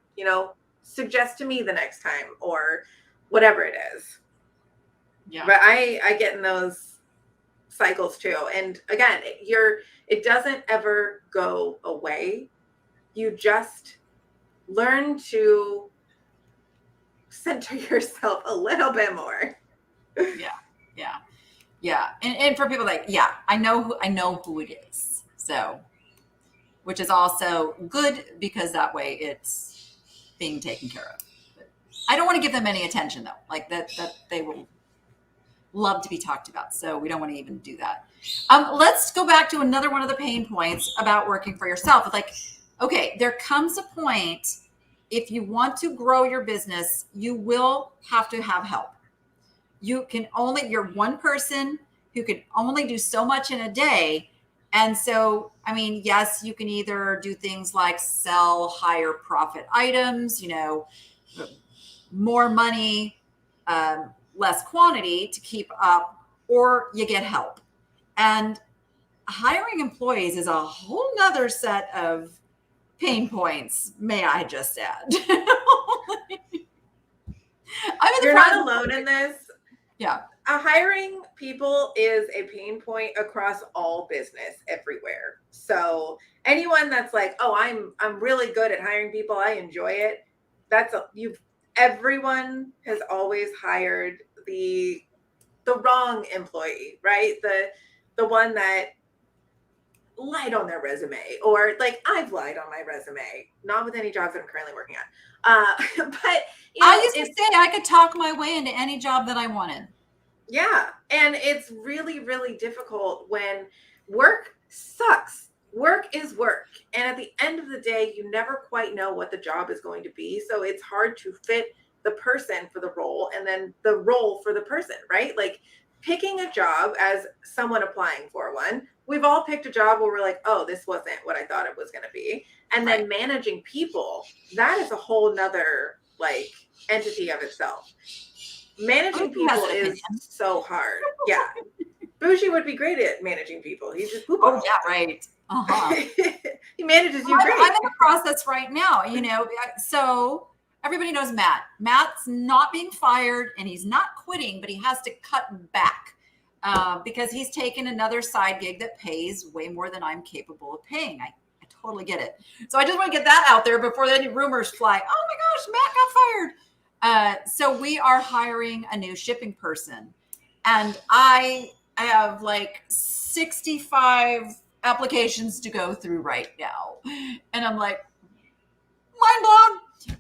suggest to me the next time or whatever it is. Yeah. But I get in those cycles too. And again, it doesn't ever go away. You just learn to center yourself a little bit more. Yeah. And for people like, I know who it is. So, which is also good because that way it's being taken care of. But I don't want to give them any attention though. Like that they will love to be talked about. So we don't want to even do that. Let's go back to another one of the pain points about working for yourself. It's like, okay, there comes a point, if you want to grow your business, you will have to have help. You're one person who can only do so much in a day. And so, I mean, yes, you can either do things like sell higher profit items, more money, less quantity to keep up, or you get help. And hiring employees is a whole nother set of pain points, may I just add. You're not alone in this. Yeah. Hiring people is a pain point across all business everywhere. So anyone that's like, oh, I'm really good at hiring people, I enjoy it. Everyone has always hired the wrong employee, right? The one that lied on their resume, or like I've lied on my resume, not with any jobs that I'm currently working on. But I used to say I could talk my way into any job that I wanted. Yeah. And it's really, really difficult when work sucks. Work is work. And at the end of the day, you never quite know what the job is going to be. So it's hard to fit the person for the role and then the role for the person, right? Like picking a job as someone applying for one. We've all picked a job where we're like, oh, this wasn't what I thought it was going to be. And then managing people, that is a whole nother like entity of itself. Managing people is so hard. Yeah. Bougie would be great at managing people. He's just poop. Oh, yeah, right. Uh-huh. He manages you great. I'm in the process right now, so everybody knows Matt. Matt's not being fired and he's not quitting, but he has to cut back because he's taken another side gig that pays way more than I'm capable of paying. I totally get it. So I just want to get that out there before any rumors fly. Oh my gosh, Matt got fired. So we are hiring a new shipping person, and I have like 65 applications to go through right now. And I'm like, mind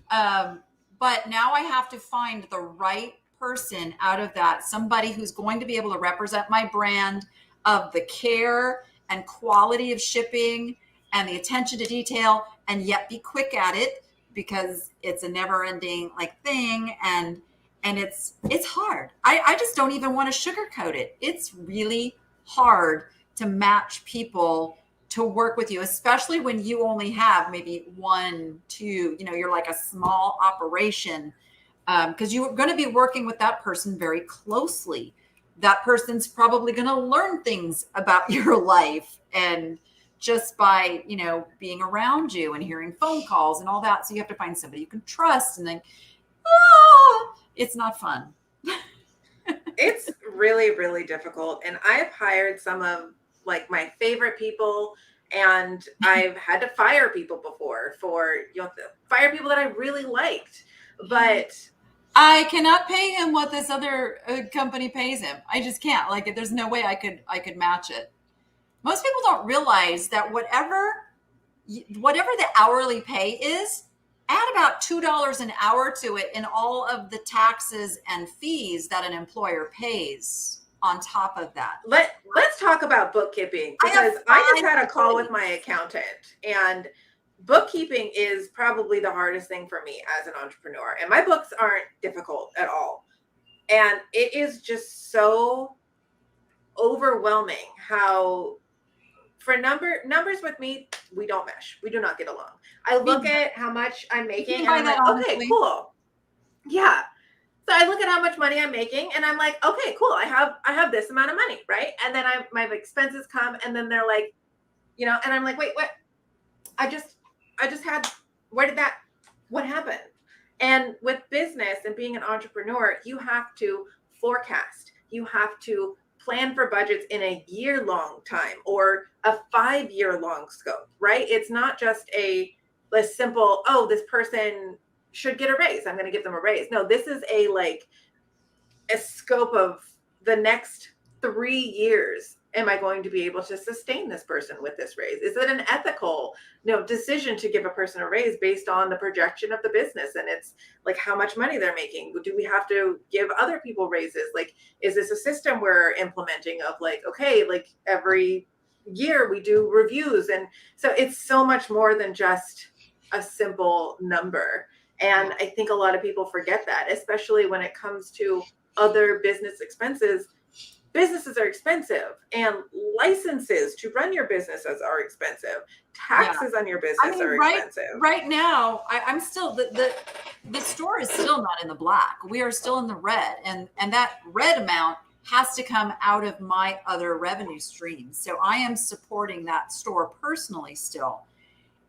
blown. But now I have to find the right person out of that, somebody who's going to be able to represent my brand of the care and quality of shipping and the attention to detail, and yet be quick at it, because it's a never ending like thing. And it's hard. I just don't even want to sugarcoat it. It's really hard to match people to work with you, especially when you only have maybe 1, 2, you're like a small operation, because you're going to be working with that person very closely. That person's probably going to learn things about your life, and just by, being around you and hearing phone calls and all that. So you have to find somebody you can trust, and then, it's not fun. It's really, really difficult. And I've hired some of like my favorite people, and I've had to fire people before for, fire people that I really liked, but I cannot pay him what this other company pays him. I just can't. Like, there's no way I could match it. Most people don't realize that whatever the hourly pay is, add about $2 an hour to it in all of the taxes and fees that an employer pays on top of that. Let's talk about bookkeeping, because I just had a call with my accountant, and bookkeeping is probably the hardest thing for me as an entrepreneur. And my books aren't difficult at all. And it is just so overwhelming how, for numbers with me, we don't mesh. We do not get along. I look at how much I'm making, and I'm like, okay, cool. Yeah. So I look at how much money I'm making, and I'm like, okay, cool. I have this amount of money, right? And then my expenses come, and then they're like, and I'm like, wait, what? I just had, what happened? And with business and being an entrepreneur, you have to forecast. You have to plan for budgets in a year-long time or a 5-year-long scope, right? It's not just a simple, oh, this person should get a raise, I'm going to give them a raise. No, this is a scope of the next 3 years. Am I going to be able to sustain this person with this raise? Is it an ethical, decision to give a person a raise based on the projection of the business? And it's like how much money they're making. Do we have to give other people raises? Like, is this a system we're implementing of okay, every year we do reviews? And so it's so much more than just a simple number. And I think a lot of people forget that, especially when it comes to other business expenses. Businesses are expensive, and licenses to run your businesses are expensive. Taxes on your business are expensive. Right now, I'm still, the store is still not in the black. We are still in the red, and that red amount has to come out of my other revenue streams. So I am supporting that store personally still.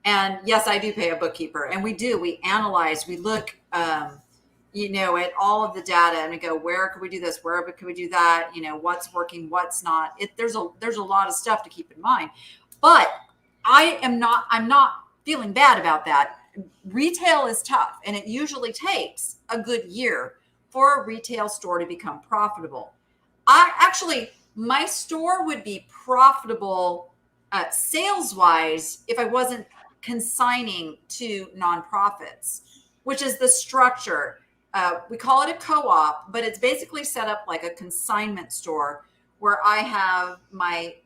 And yes, I do pay a bookkeeper, and we analyze, we look, at all of the data, and we go, where could we do this? Where could we do that? What's working, what's not. There's a lot of stuff to keep in mind, but I'm not feeling bad about that. Retail is tough, and it usually takes a good year for a retail store to become profitable. My store would be profitable sales wise if I wasn't consigning to nonprofits, which is the structure. We call it a co-op, but it's basically set up like a consignment store where I have my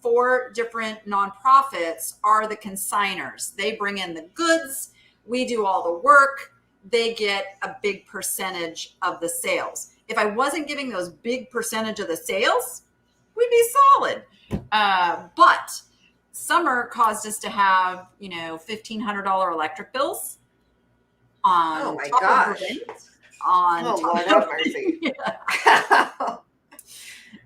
4 different nonprofits are the consigners. They bring in the goods, we do all the work, they get a big percentage of the sales. If I wasn't giving those big percentage of the sales, we'd be solid. But summer caused us to have, $1,500 electric bills. Oh my gosh. Lord have mercy.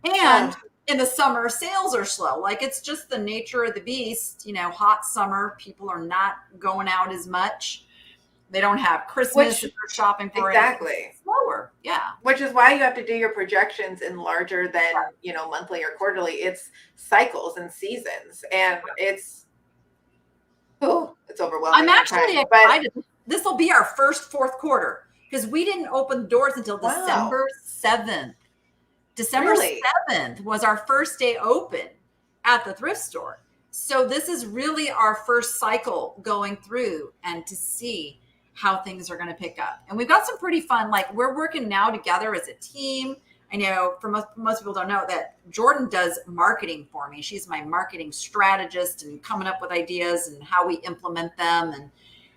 And in the summer, sales are slow. Like, it's just the nature of the beast. Hot summer, people are not going out as much. They don't have Christmas that they're shopping for. Exactly. It's slower. Yeah. Which is why you have to do your projections in larger than, monthly or quarterly. It's cycles and seasons, and it's overwhelming. I'm actually excited. This will be our first fourth quarter. because we didn't open the doors until Wow. December 7th. December Really? 7th was our first day open at the thrift store. So this is really our first cycle going through and to see how things are going to pick up. And we've got some pretty fun, like we're working now together as a team. I know for most people don't know that Jordan does marketing for me. She's my marketing strategist and coming up with ideas and how we implement them.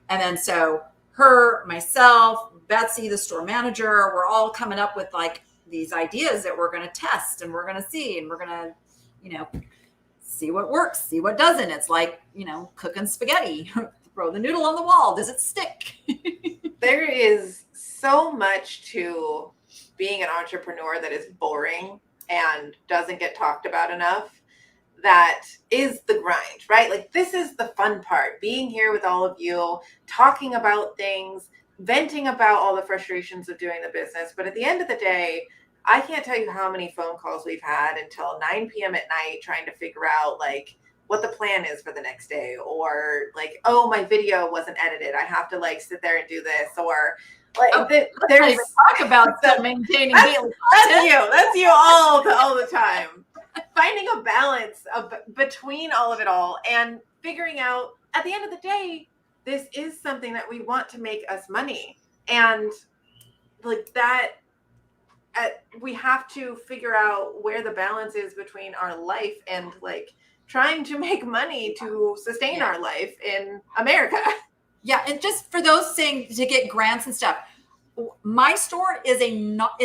And then so her, myself, Betsy, the store manager, we're all coming up with like these ideas that we're going to test and we're going to see, and we're going to, see what works, see what doesn't. It's like, cooking spaghetti, throw the noodle on the wall. Does it stick? There is so much to being an entrepreneur that is boring and doesn't get talked about enough. That is the grind, right? Like this is the fun part, being here with all of you, talking about things, venting about all the frustrations of doing the business. But at the end of the day, I can't tell you how many phone calls we've had until 9 p.m. at night trying to figure out like what the plan is for the next day, or like, oh, my video wasn't edited, I have to like sit there and do this, or like there's talk about maintaining daily content. That's you all the time. Finding a balance between all of it all and figuring out at the end of the day, this is something that we want to make us money. And like that, we have to figure out where the balance is between our life and like trying to make money to sustain our life in America. Yeah. And just for those saying to get grants and stuff, my store is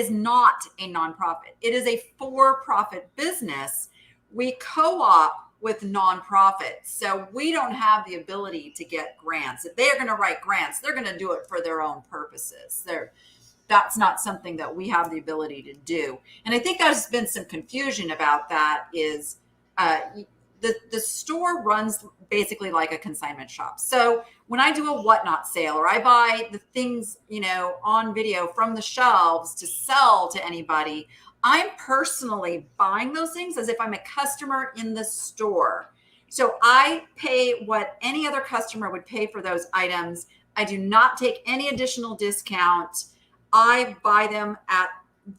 not a nonprofit. It is a for-profit business. We co-op with nonprofits. So we don't have the ability to get grants. If they're going to write grants, they're going to do it for their own purposes. That's not something that we have the ability to do. And I think there's been some confusion about that is the store runs basically like a consignment shop. So when I do a whatnot sale or I buy the things, on video from the shelves to sell to anybody, I'm personally buying those things as if I'm a customer in the store. So I pay what any other customer would pay for those items. I do not take any additional discount. I buy them at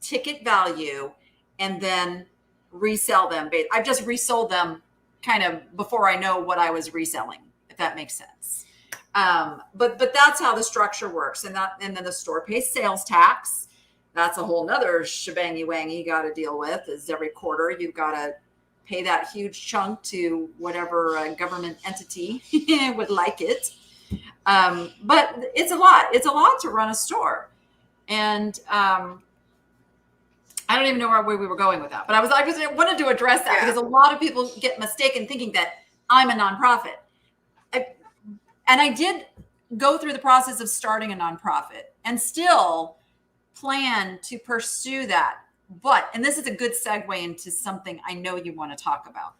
ticket value and then resell them. I've just resold them kind of before I know what I was reselling, if that makes sense. But that's how the structure works. And then the store pays sales tax. That's a whole nother shebangy wangy you got to deal with, is every quarter you've got to pay that huge chunk to whatever government entity would like it. But it's a lot. It's a lot to run a store. And I don't even know where we were going with that, but I wanted to address that because a lot of people get mistaken thinking that I'm a nonprofit. And I did go through the process of starting a nonprofit and still plan to pursue that. But, and this is a good segue into something I know you want to talk about,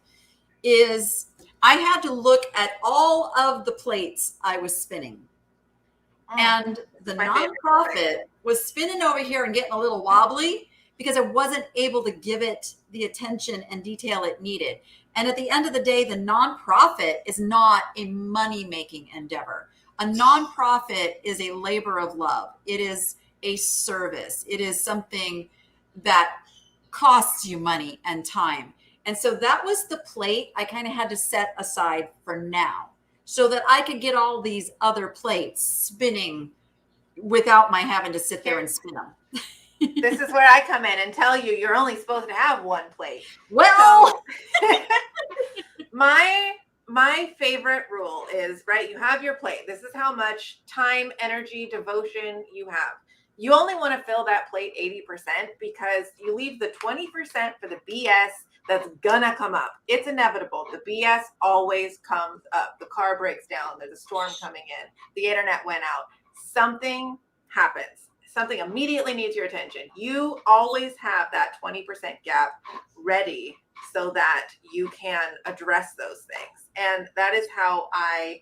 is I had to look at all of the plates I was spinning. And the nonprofit was spinning over here and getting a little wobbly because I wasn't able to give it the attention and detail it needed. And at the end of the day, the nonprofit is not a money-making endeavor. A nonprofit is a labor of love. It is a service. It is something that costs you money and time. And so that was the plate I kind of had to set aside for now, so that I could get all these other plates spinning without my having to sit there and spin them. This is where I come in and tell you you're only supposed to have one plate. Well, so, my favorite rule is, right, you have your plate. This is how much time, energy, devotion you have. You only want to fill that plate 80% because you leave the 20% for the BS that's gonna come up. It's inevitable. The BS always comes up. The car breaks down. There's a storm coming in. The internet went out. Something happens. Something immediately needs your attention. You always have that 20% gap ready so that you can address those things. And that is how I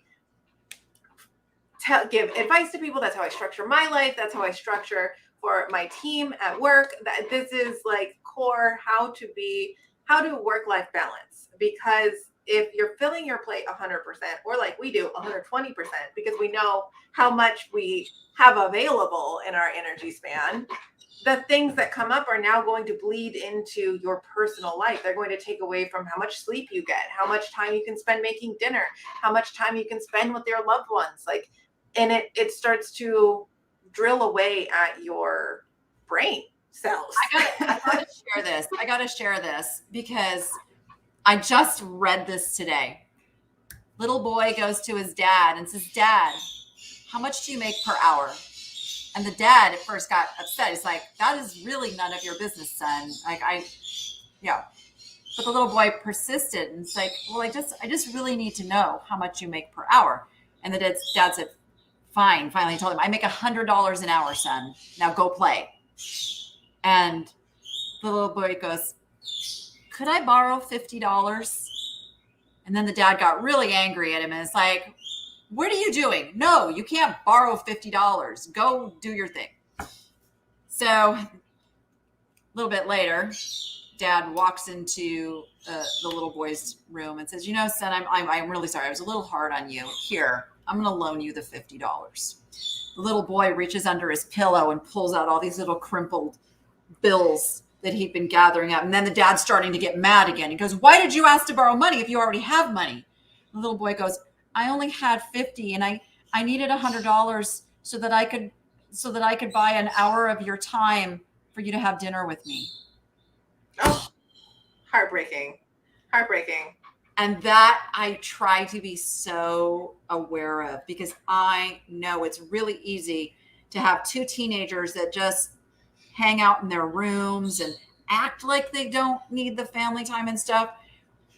give advice to people. That's how I structure my life. That's how I structure for my team at work. This is like core how to work-life balance, because if you're filling your plate 100%, or like we do 120%, because we know how much we have available in our energy span, the things that come up are now going to bleed into your personal life. They're going to take away from how much sleep you get, how much time you can spend making dinner, how much time you can spend with your loved ones. Like, and it starts to drill away at your brain cells. I gotta share this because I just read this today. Little boy goes to his dad and says, "Dad, how much do you make per hour?" And the dad at first got upset. He's like, "That is really none of your business, son." Yeah. But the little boy persisted and it's like, "Well, I just really need to know how much you make per hour." And the dad said, "Fine." Finally told him, "I make $100 an hour, son. Now go play." And the little boy goes, "Could I borrow $50? And then the dad got really angry at him and it's like, "What are you doing? No, you can't borrow $50. Go do your thing." So a little bit later, dad walks into the little boy's room and says, "Son, I'm really sorry. I was a little hard on you. Here, I'm going to loan you the $50. The little boy reaches under his pillow and pulls out all these little crimpled bills that he'd been gathering up. And then the dad's starting to get mad again. He goes, "Why did you ask to borrow money if you already have money?" The little boy goes, "I only had 50 and I needed $100 so that I could buy an hour of your time for you to have dinner with me." Oh, heartbreaking. And that I try to be so aware of, because I know it's really easy to have two teenagers that just hang out in their rooms and act like they don't need the family time and stuff.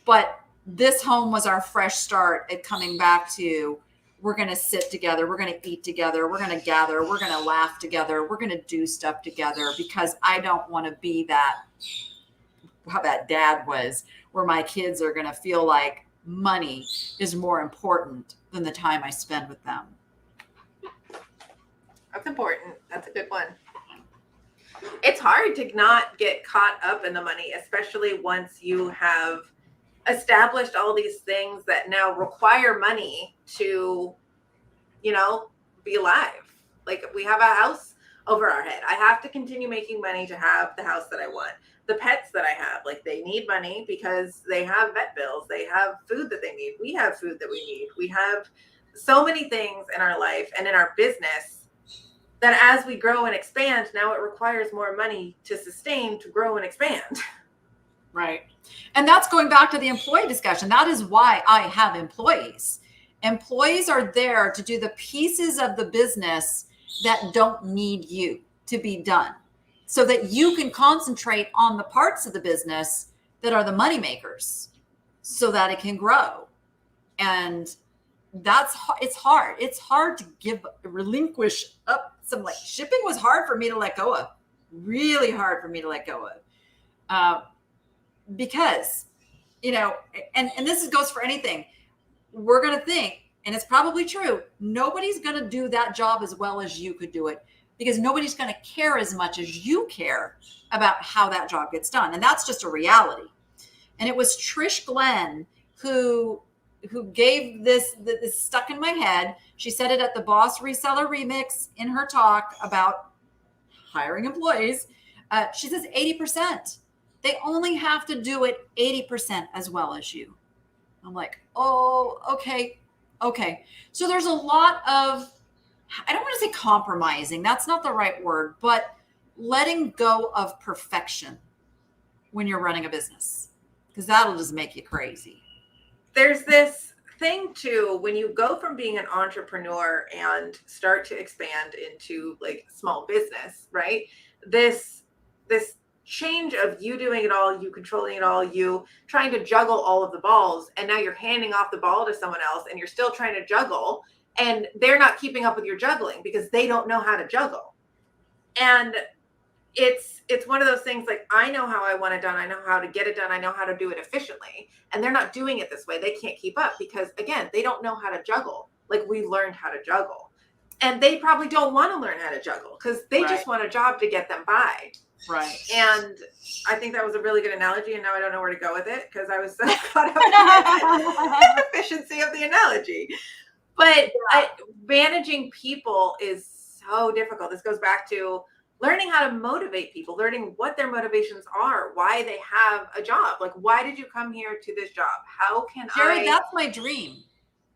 But this home was our fresh start at coming back to, we're going to sit together, we're going to eat together, we're going to gather, we're going to laugh together, we're going to do stuff together, because I don't want to be that, how that dad was, where my kids are going to feel like money is more important than the time I spend with them. That's important. That's a good one. It's hard to not get caught up in the money, especially once you have established all these things that now require money to, be alive. Like, we have a house over our head. I have to continue making money to have the house that I want. The pets that I have, like, they need money because they have vet bills. They have food that they need. We have food that we need. We have so many things in our life and in our business that as we grow and expand, now it requires more money to sustain, to grow and expand. Right. And that's going back to the employee discussion. That is why I have employees. Employees are there to do the pieces of the business that don't need you to be done, so that you can concentrate on the parts of the business that are the money makers, so that it can grow. And it's hard. It's hard to relinquish up some, like, shipping was hard for me to let go of, really hard for me to let go of. Because, and this goes for anything. We're going to think, and it's probably true, nobody's going to do that job as well as you could do it, because nobody's going to care as much as you care about how that job gets done. And that's just a reality. And it was Trish Glenn who gave this stuck in my head. She said it at the Boss Reseller Remix in her talk about hiring employees. She says 80%. They only have to do it 80% as well as you. I'm like, oh, okay. So there's a lot of, I don't want to say compromising, that's not the right word, but letting go of perfection when you're running a business, because that'll just make you crazy. There's this thing too, when you go from being an entrepreneur and start to expand into, like, small business, right? This change of you doing it all, you controlling it all, you trying to juggle all of the balls, and now you're handing off the ball to someone else and you're still trying to juggle, and they're not keeping up with your juggling because they don't know how to juggle. And it's one of those things, like, I know how I want it done, I know how to get it done, I know how to do it efficiently, and they're not doing it this way. They can't keep up because, again, they don't know how to juggle like we learned how to juggle. And they probably don't want to learn how to juggle because they Right. just want a job to get them by. Right. And I think that was a really good analogy. And now I don't know where to go with it because I was so caught up in the efficiency of the analogy. But managing people is so difficult. This goes back to learning how to motivate people, learning what their motivations are, why they have a job. Like, why did you come here to this job? How can Jared, that's my dream.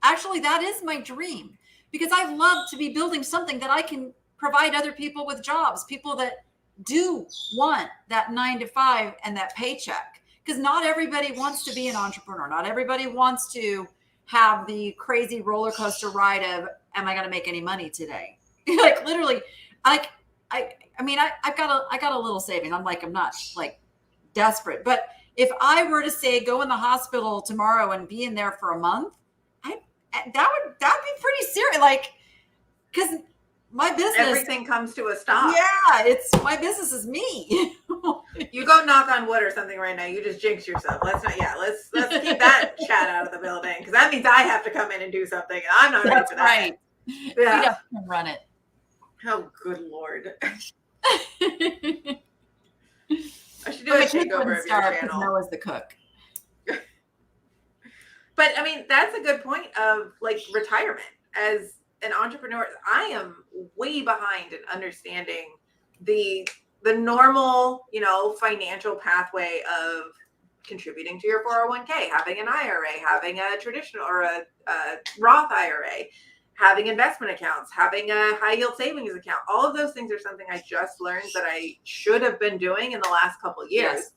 Actually, that is my dream, because I love to be building something that I can provide other people with jobs, people that do want that 9 to 5 and that paycheck. Because not everybody wants to be an entrepreneur. Not everybody wants to have the crazy roller coaster ride of, am I going to make any money today? Like literally, I mean, I've got a little saving. I'm not like desperate, but if I were to say go in the hospital tomorrow and be in there for a month, that would be pretty serious. Like, because my business, everything comes to a stop. Yeah, it's my business is me. You go knock on wood or something right now. You just jinx yourself. Let's keep that chat out of the building, because that means I have to come in and do something. And I'm not ready for that. Right. Yeah. You have to run it. Oh, good Lord. I should do But a my kids takeover wouldn't of your start because channel. Noah's the cook. But I mean, that's a good point of like retirement. As an entrepreneur, I am way behind in understanding the normal, financial pathway of contributing to your 401k, having an IRA, having a traditional or a Roth IRA, having investment accounts, having a high yield savings account. All of those things are something I just learned that I should have been doing in the last couple of years.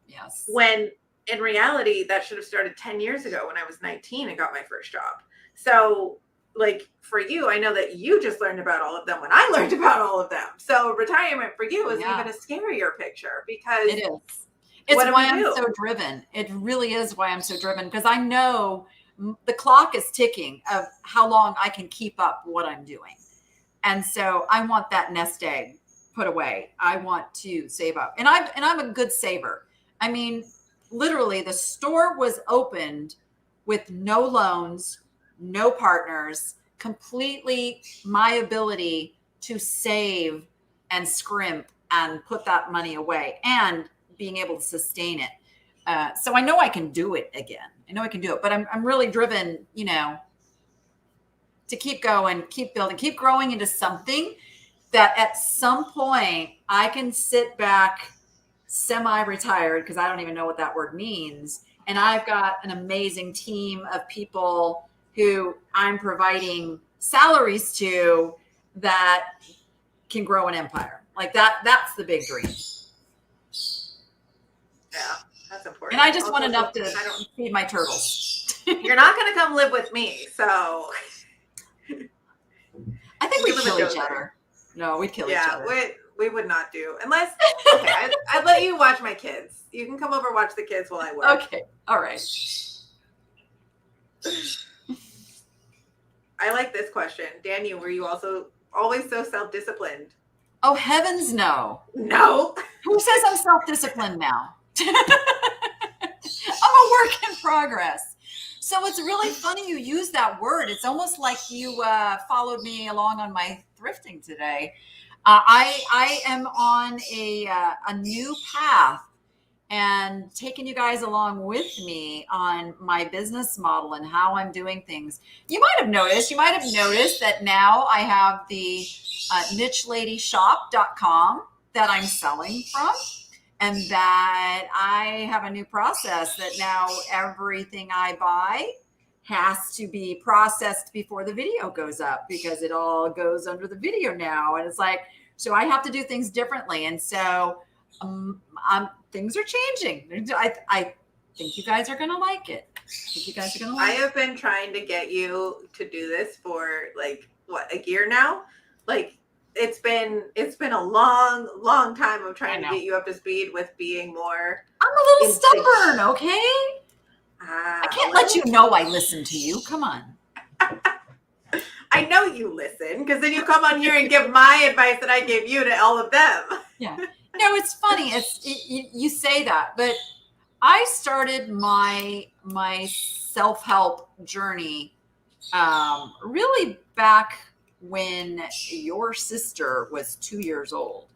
Yes. When in reality, that should have started 10 years ago when I was 19 and got my first job. So like for you, I know that you just learned about all of them when I learned about all of them. So retirement for you is even a scarier picture, because it is. It's why I'm so driven. It really is why I'm so driven, because I know the clock is ticking of how long I can keep up what I'm doing. And so I want that nest egg put away. I want to save up. And I'm a good saver. I mean, literally the store was opened with no loans, no partners, completely my ability to save and scrimp and put that money away and being able to sustain it. So I know I can do it again. I know I can do it, but I'm really driven, to keep going, keep building, keep growing into something that at some point I can sit back semi-retired, because I don't even know what that word means. And I've got an amazing team of people who I'm providing salaries to that can grow an empire. Like that's the big dream. Yeah, that's important. And I just want enough to feed my turtles. You're not going to come live with me, so I think we'd kill each other. No, we'd kill each other. We would not do, unless, okay, I'd let you watch my kids. You can come over, watch the kids while I work. Okay, all right. I like this question. Daniel, were you also always so self-disciplined? Oh, heavens no. No. Who says I'm self-disciplined now? I'm a work in progress. So it's really funny you use that word. It's almost like you followed me along on my thrifting today. I am on a new path and taking you guys along with me on my business model and how I'm doing things. You might have noticed that now I have the nicheLadyShop.com that I'm selling from, and that I have a new process that now everything I buy has to be processed before the video goes up, because it all goes under the video now. And it's like, so I have to do things differently. And so things are changing. I think you guys are going to like it. I have been trying to get you to do this for like, what, a year now? Like, it's been a long time of trying to get you up to speed with being more. I'm a little stubborn, okay? I can't let you know I listen to you. Come on. I know you listen, because then you come on here and give my advice that I gave you to all of them. Yeah. No, it's funny. You say that, but I started my self-help journey really back when your sister was 2 years old.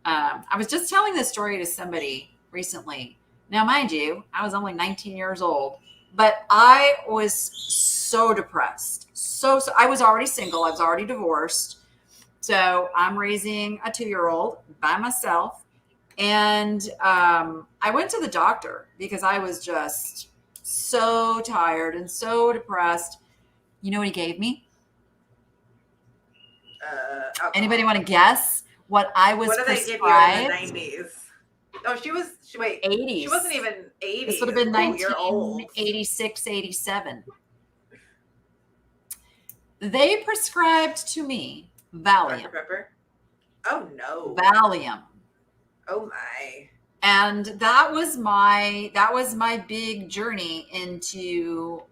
I was just telling this story to somebody recently. Now, mind you, I was only 19 years old, but I was so depressed. So I was already single. I was already divorced. So I'm raising a 2-year-old by myself. And I went to the doctor because I was just so tired and so depressed. You know what he gave me? Alcohol. Anybody want to guess what I was What did they prescribed? give you in the 90s? Oh, wait. 80s. She wasn't even 80s. This would have been You're old. 1986, 87. They prescribed to me Valium. Dr. Pepper? Oh, no. Valium. Oh, my. And that was my big journey into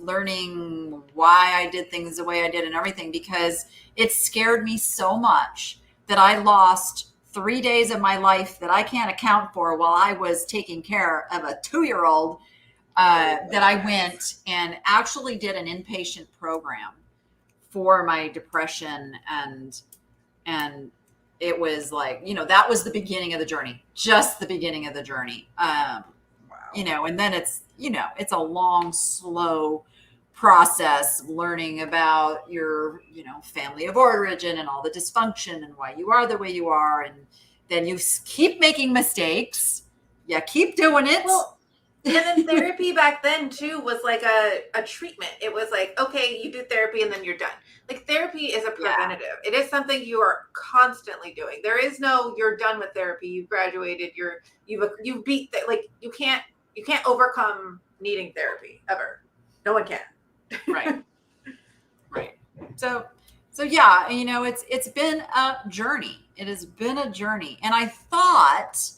learning why I did things the way I did and everything, because it scared me so much that I lost 3 days of my life that I can't account for while I was taking care of a 2-year-old, that I went and actually did an inpatient program for my depression. And it was like, that was the beginning of the journey, just the beginning of the journey. Wow. And then it's a long, slow process learning about your, family of origin and all the dysfunction and why you are the way you are. And then you keep making mistakes. Yeah. Keep doing it. Well, and then therapy back then too was like a treatment. It was like, okay, you do therapy and then you're done. Like therapy is a preventative. Yeah. It is something you are constantly doing. There is no, you're done with therapy. You've graduated. You've beat you can't overcome needing therapy ever. No one can. Right. Right. So yeah, it's been a journey. It has been a journey. And I thought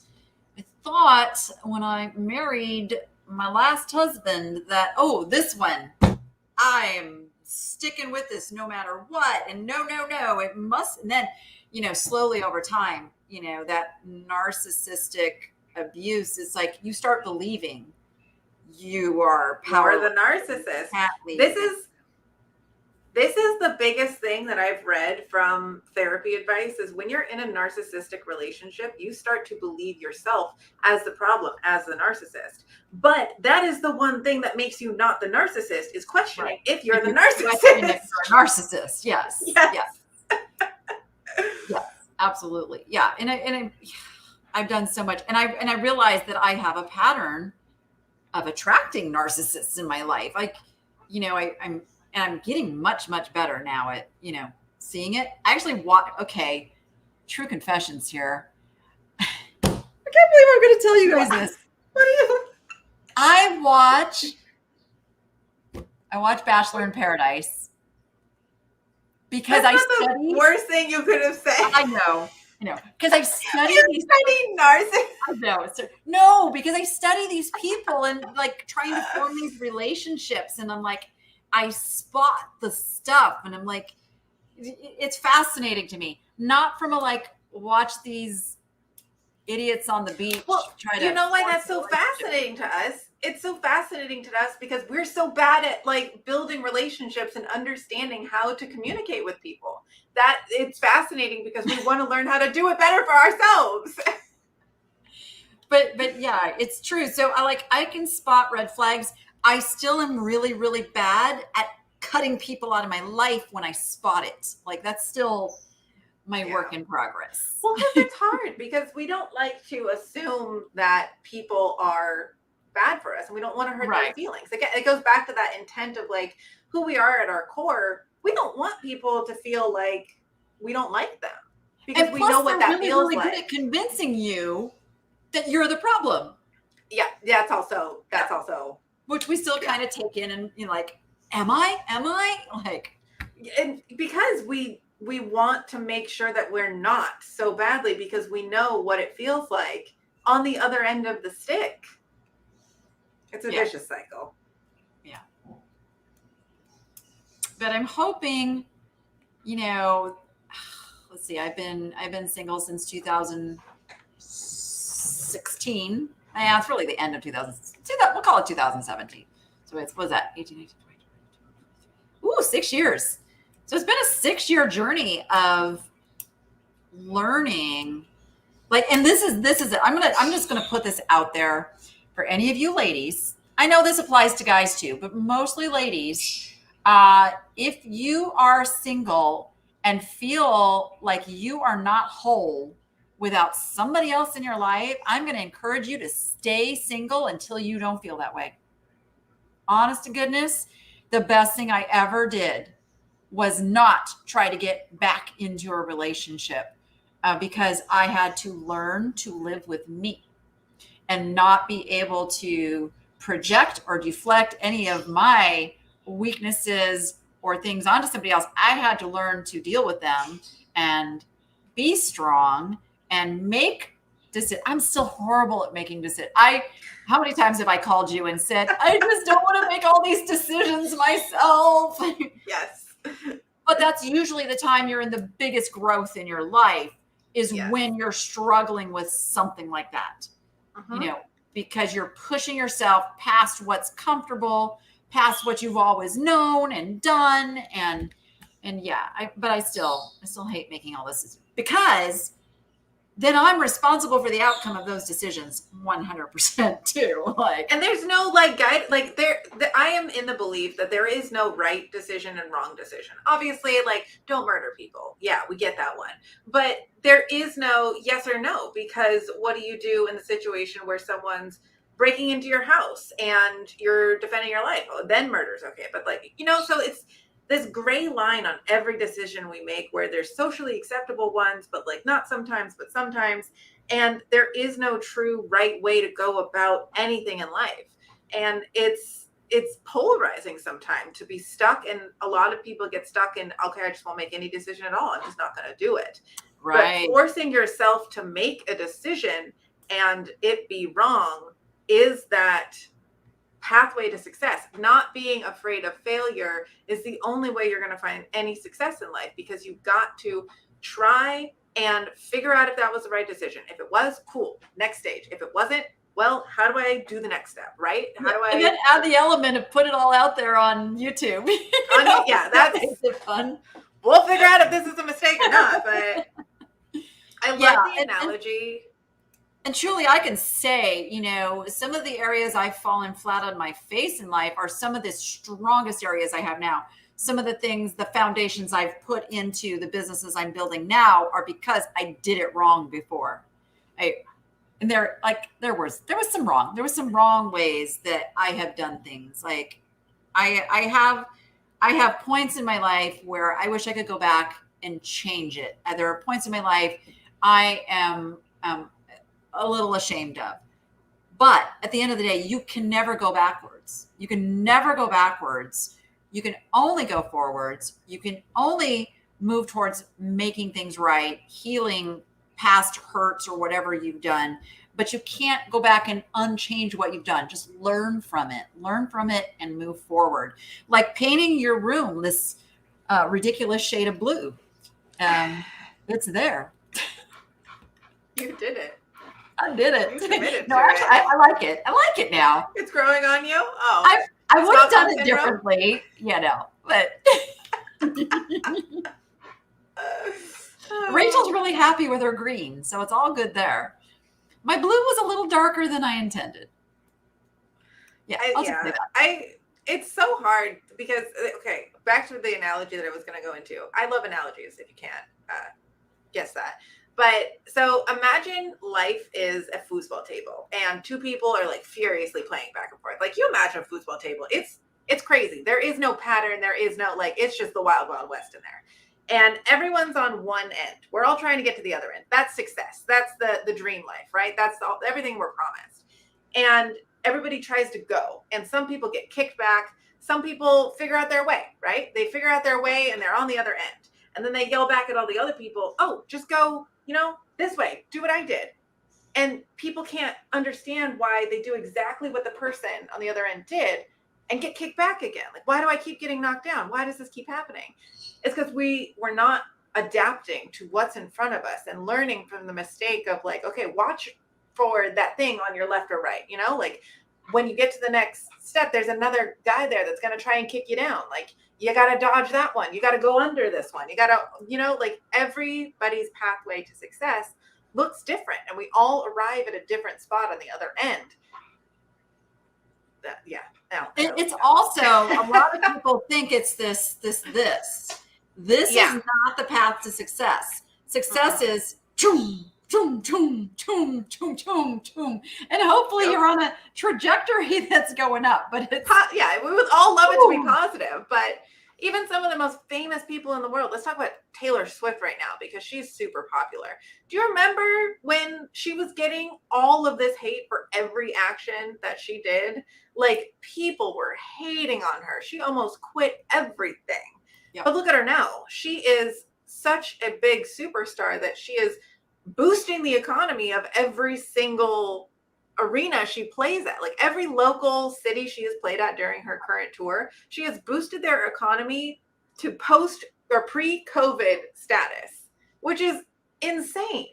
when I married my last husband that, this one, I am sticking with this no matter what. And no, it must. And then, slowly over time, that narcissistic abuse is like, you start believing you are powerful. You're the narcissist. This is the biggest thing that I've read from therapy advice is when you're in a narcissistic relationship, you start to believe yourself as the problem, as the narcissist. But that is the one thing that makes you not the narcissist is questioning if you're the narcissist. You're a narcissist. Yes. Yes. Yes, absolutely. Yeah. And I've done so much. And I realized that I have a pattern of attracting narcissists in my life. Like, I'm getting much, much better now at, seeing it. I actually true confessions here. I can't believe I'm going to tell you guys this. What do you? I watch Bachelor in Paradise because That's not the worst thing you could have said. I know, because I study these narcissists. I know. No, because I study these people and like trying to form these relationships, and I'm like, I spot the stuff, and I'm like, it's fascinating to me. Not from watch these idiots on the beach. Well, you know why that's so fascinating to us? It's so fascinating to us because we're so bad at building relationships and understanding how to communicate with people. That it's fascinating because we want to learn how to do it better for ourselves. But yeah, it's true. So I can spot red flags. I still am really, really bad at cutting people out of my life when I spot it. That's still my work in progress. Well, because it's hard because we don't like to assume that people are bad for us and we don't want to hurt their feelings. Again, it goes back to that intent of who we are at our core. We don't want people to feel like we don't like them because we know what that feels like. Good at convincing you that you're the problem. Yeah, that's also which we still kind of take in and am I and because we want to make sure that we're not so badly because we know what it feels like on the other end of the stick. It's a vicious cycle. Yeah. But I'm hoping, let's see, I've been single since 2016. Yeah, it's really the end of 2000. We'll call it 2017. So what was that? 18, 19, 20, 6 years. So it's been a 6-year journey of learning. Like, and this is it. I'm just gonna put this out there for any of you ladies. I know this applies to guys too, but mostly ladies. If you are single and feel like you are not whole without somebody else in your life, I'm going to encourage you to stay single until you don't feel that way. Honest to goodness, the best thing I ever did was not try to get back into a relationship because I had to learn to live with me and not be able to project or deflect any of my weaknesses or things onto somebody else. I had to learn to deal with them and be strong and make decisions. I'm still horrible at making decisions. How many times have I called you and said, I just don't want to make all these decisions myself? Yes. But that's usually the time you're in the biggest growth in your life is when you're struggling with something like that. You know, because you're pushing yourself past what's comfortable, past what you've always known and done. And yeah, but I still hate making all this because then I'm responsible for the outcome of those decisions 100% too. Like, and there's no like guide, like I am in the belief that there is no right decision and wrong decision. Obviously, like, don't murder people. Yeah, we get that one. But there is no yes or no, because what do you do in the situation where someone's breaking into your house and you're defending your life? Oh, then murder's okay. But like, you know, so it's this gray line on every decision we make where there's socially acceptable ones, but like not sometimes, but sometimes. And there is no true right way to go about anything in life. And it's polarizing sometimes to be stuck. And a lot of people get stuck in, okay, I just won't make any decision at all. I'm just not going to do it. Right. But forcing yourself to make a decision and it be wrong is that pathway to success. Not being afraid of failure is the only way you're going to find any success in life, because you've got to try and figure out if that was the right decision. If it was, cool, next stage. If it wasn't, well, how do I do the next step, right? How do I? And then add the element of put it all out there on YouTube. Yeah, that makes it fun. We'll figure out if this is a mistake or not, but I love the analogy. And truly, I can say, you know, some of the areas I've fallen flat on my face in life are some of the strongest areas I have now. Some of the things, the foundations I've put into the businesses I'm building now are because I did it wrong before. There was some wrong ways that I have done things. Like I have points in my life where I wish I could go back and change it. There are points in my life I am a little ashamed of. But at the end of the day, you can never go backwards. You can never go backwards. You can only go forwards. You can only move towards making things right, healing past hurts or whatever you've done. But you can't go back and unchange what you've done. Just learn from it and move forward. Like painting your room this ridiculous shade of blue. It's there. You did it. I did it. Actually, I like it. I like it now. It's growing on you? Oh. I would have done it differently, you know, but Rachel's really happy with her green, so it's all good there. My blue was a little darker than I intended. Yeah, it's so hard because, okay, back to the analogy that I was going to go into. I love analogies, if you can't guess that. But so imagine life is a foosball table and two people are like furiously playing back and forth. Like, you imagine a foosball table. It's crazy. There is no pattern. There is no, like, it's just the wild, wild west in there. And everyone's on one end. We're all trying to get to the other end. That's success. That's the dream life, right? That's everything we're promised. And everybody tries to go. And some people get kicked back. Some people figure out their way, right? They figure out their way and they're on the other end. And then they yell back at all the other people, oh, just go, you know, this way, do what I did. And people can't understand why they do exactly what the person on the other end did and get kicked back again. Like, why do I keep getting knocked down? Why does this keep happening? It's because we're not adapting to what's in front of us and learning from the mistake of like, okay, watch for that thing on your left or right, you know, like when you get to the next step, there's another guy there that's going to try and kick you down. Like, you got to dodge that one. You got to go under this one. You got to, like everybody's pathway to success looks different. And we all arrive at a different spot on the other end. It's also, a lot of people think it's this. This is not the path to success. Success is choom, choom, choom, choom, choom, choom, choom. And hopefully you're on a trajectory that's going up, but it's, we would all love it to be positive, but even some of the most famous people in the world, let's talk about Taylor Swift right now, because she's super popular. Do you remember when she was getting all of this hate for every action that she did? Like, people were hating on her. She almost quit everything. Yep. But look at her now. She is such a big superstar that she is boosting the economy of every single arena she plays at. Like, every local city she has played at during her current tour, she has boosted their economy to post or pre-COVID status, which is insane.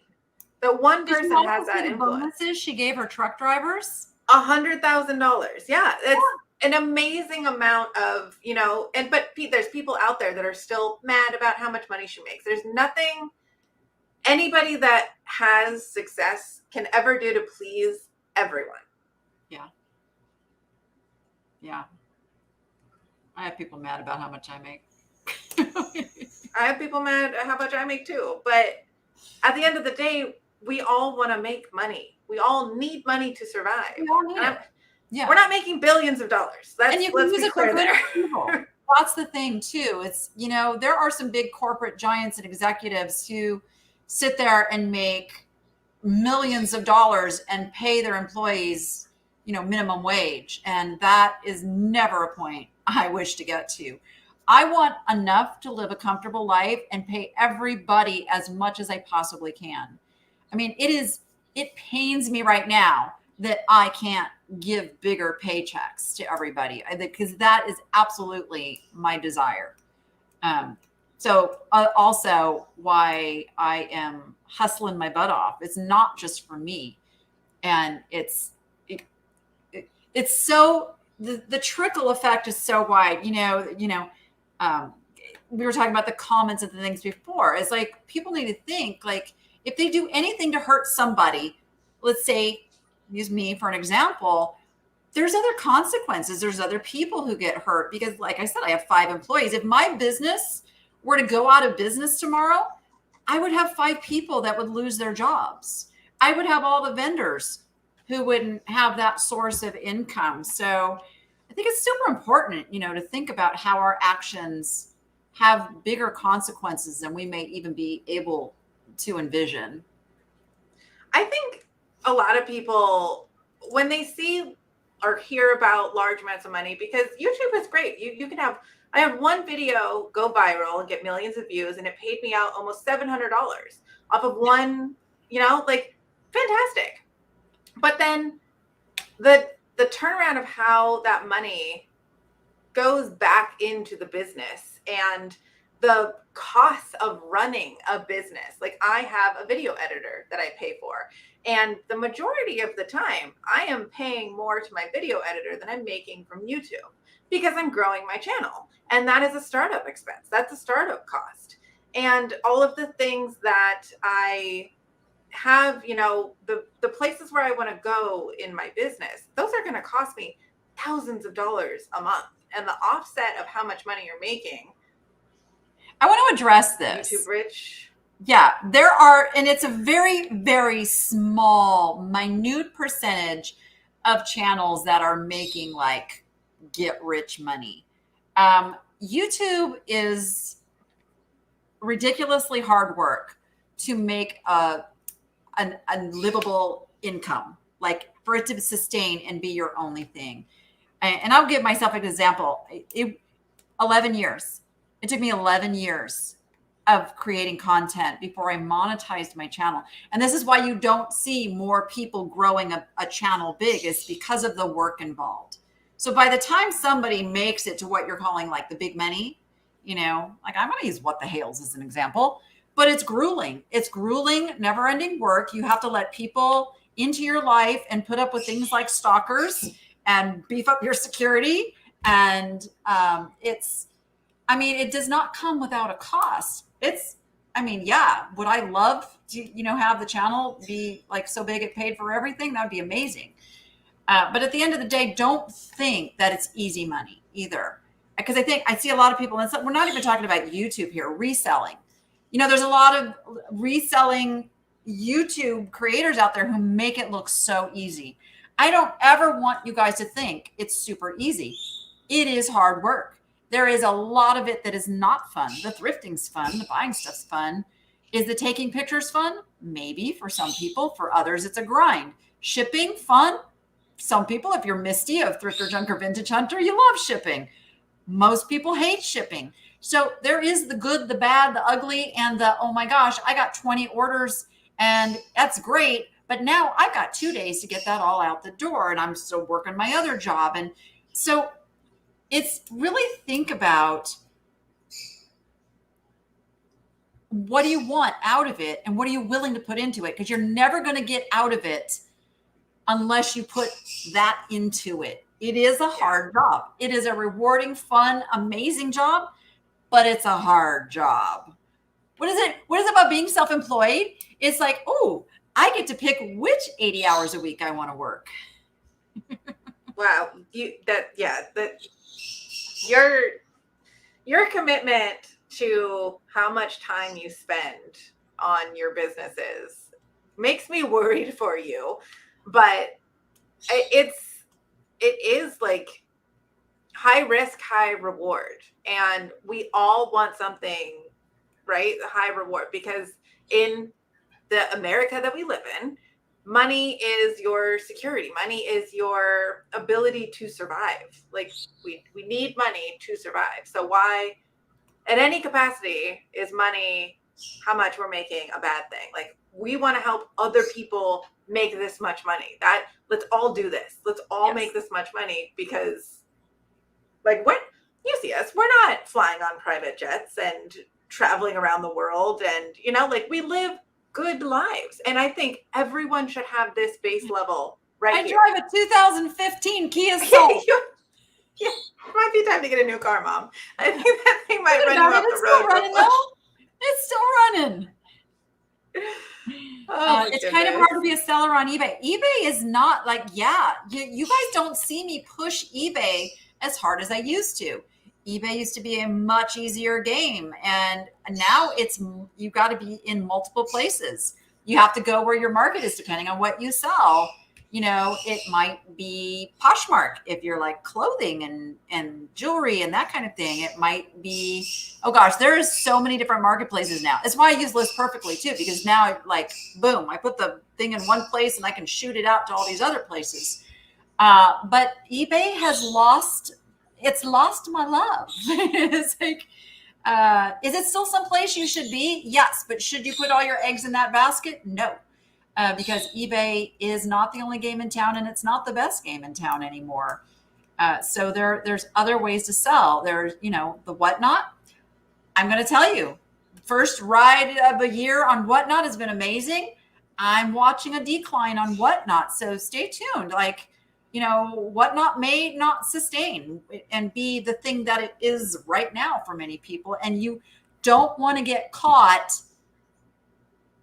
The one person has that influence. Bonuses she gave her truck drivers, $100,000. Yeah, it's an amazing amount of, but there's people out there that are still mad about how much money she makes. There's nothing anybody that has success can ever do to please everyone. Yeah. I have people mad about how much I make. I have people mad at how much I make too. But at the end of the day, we all want to make money. We all need money to survive. We all need it. Yeah. We're not making billions of dollars. And you can use it for good people. That's the thing too. It's, there are some big corporate giants and executives who sit there and make millions of dollars and pay their employees, minimum wage. And that is never a point I wish to get to. I want enough to live a comfortable life and pay everybody as much as I possibly can. I mean, it pains me right now that I can't give bigger paychecks to everybody, because that is absolutely my desire. So also why I am hustling my butt off. It's not just for me. And it's so, the trickle effect is so wide, we were talking about the comments and the things before. It's like, people need to think, like, if they do anything to hurt somebody, let's say, use me for an example, there's other consequences. There's other people who get hurt, because like I said, I have 5 employees. If my business were to go out of business tomorrow, I would have 5 people that would lose their jobs. I would have all the vendors who wouldn't have that source of income. So I think it's super important, to think about how our actions have bigger consequences than we may even be able to envision. I think a lot of people, when they see or hear about large amounts of money, because YouTube is great. You can have, I had one video go viral and get millions of views, and it paid me out almost $700 off of one, fantastic. But then the turnaround of how that money goes back into the business and the costs of running a business. Like, I have a video editor that I pay for, and the majority of the time I am paying more to my video editor than I'm making from YouTube, because I'm growing my channel. And that is a startup expense. That's a startup cost. And all of the things that I have, the places where I want to go in my business, those are going to cost me thousands of dollars a month. And the offset of how much money you're making. I want to address this. YouTube rich. Yeah, there are, and it's a very, very small, minute percentage of channels that are making like get rich money. YouTube is ridiculously hard work to make a livable income, like for it to sustain and be your only thing. And I'll give myself an example. 11 years. It took me 11 years of creating content before I monetized my channel. And this is why you don't see more people growing a channel big, is because of the work involved. So by the time somebody makes it to what you're calling like the big money, like I'm going to use What the Hales as an example, but it's grueling. It's grueling, never ending work. You have to let people into your life and put up with things like stalkers and beef up your security. And it does not come without a cost. Would I love to, have the channel be like so big it paid for everything? That would be amazing. But at the end of the day, don't think that it's easy money either. Because I see a lot of people, and we're not even talking about YouTube here, reselling. There's a lot of reselling YouTube creators out there who make it look so easy. I don't ever want you guys to think it's super easy. It is hard work. There is a lot of it that is not fun. The thrifting's fun. The buying stuff's fun. Is the taking pictures fun? Maybe for some people. For others, it's a grind. Shipping, fun. Some people, if you're Misty of Thrifter, Junker, Vintage Hunter, you love shipping. Most people hate shipping. So there is the good, the bad, the ugly, and the, oh my gosh, I got 20 orders and that's great. But now I've got 2 days to get that all out the door and I'm still working my other job. And so it's really think about what do you want out of it and what are you willing to put into it? Because you're never going to get out of it unless you put that into it. It is a hard job. It is a rewarding, fun, amazing job, but it's a hard job. What is it about being self-employed? It's like, oh, I get to pick which 80 hours a week I want to work. Wow. Your commitment to how much time you spend on your businesses makes me worried for you, but it is like high risk, high reward. And we all want something, right? High reward, because in the America that we live in, money is your security. Money is your ability to survive. Like we need money to survive. So why, at any capacity, is money, how much we're making, a bad thing? Like we want to help other people make this much money. Let's all do this. Let's all make this much money, because like what you see us, we're not flying on private jets and traveling around the world. And, like we live good lives. And I think everyone should have this base level right here. I drive a 2015 Kia Soul. Yeah, it might be time to get a new car, Mom. I think that thing might run you off the road. Still running, though. It's still running. It's kind of hard to be a seller on eBay. eBay is not like, you guys don't see me push eBay as hard as I used to. eBay used to be a much easier game. And now you got to be in multiple places. You have to go where your market is, depending on what you sell. It might be Poshmark if you're like clothing and jewelry and that kind of thing. It might be, oh gosh, there's so many different marketplaces now. It's why I use List Perfectly too, because now like, boom, I put the thing in one place and I can shoot it out to all these other places. But eBay has lost my love. It's like, is it still someplace you should be? Yes. But should you put all your eggs in that basket? No. Because eBay is not the only game in town and it's not the best game in town anymore. So there's other ways to sell. There's, the Whatnot. I'm going to tell you, first ride of a year on Whatnot has been amazing. I'm watching a decline on Whatnot. So stay tuned. Like, Whatnot may not sustain and be the thing that it is right now for many people. And you don't want to get caught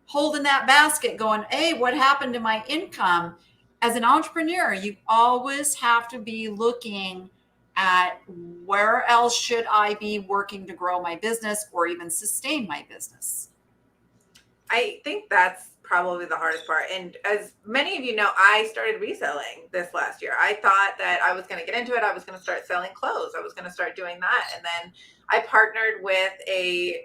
holding that basket going, hey, what happened to my income? As an entrepreneur, you always have to be looking at where else should I be working to grow my business or even sustain my business. I think that's probably the hardest part. And as many of you know, I started reselling this last year. I thought that I was going to get into it. I was going to start selling clothes. I was going to start doing that. And then I partnered with a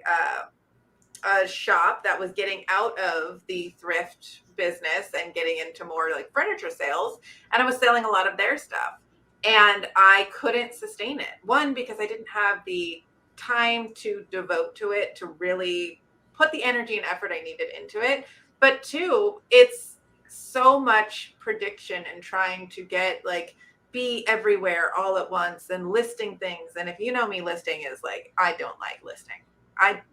shop that was getting out of the thrift business and getting into more like furniture sales. And I was selling a lot of their stuff. And I couldn't sustain it. One, because I didn't have the time to devote to it, to really put the energy and effort I needed into it. But two, it's so much prediction and trying to get be everywhere all at once and listing things. And if you know me, listing is I don't like listing.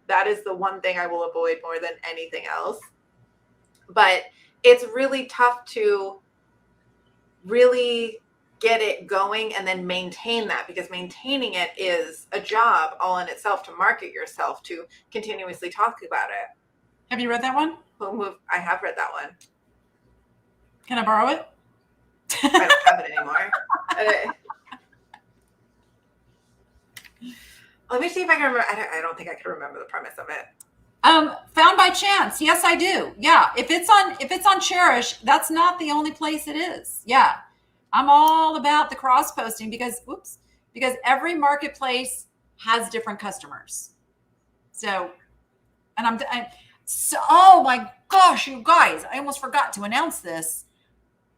That is the one thing I will avoid more than anything else. But it's really tough to really get it going and then maintain that, because maintaining it is a job all in itself, to market yourself, to continuously talk about it. Have you read that one? I have read that one. Can I borrow it? I don't have it anymore. Let me see if I can remember. I don't think I can remember the premise of it. Found by chance. Yes, I do. Yeah. If it's on Cherish, that's not the only place it is. Yeah. I'm all about the cross posting because every marketplace has different customers. So, and oh my gosh, you guys, I almost forgot to announce this.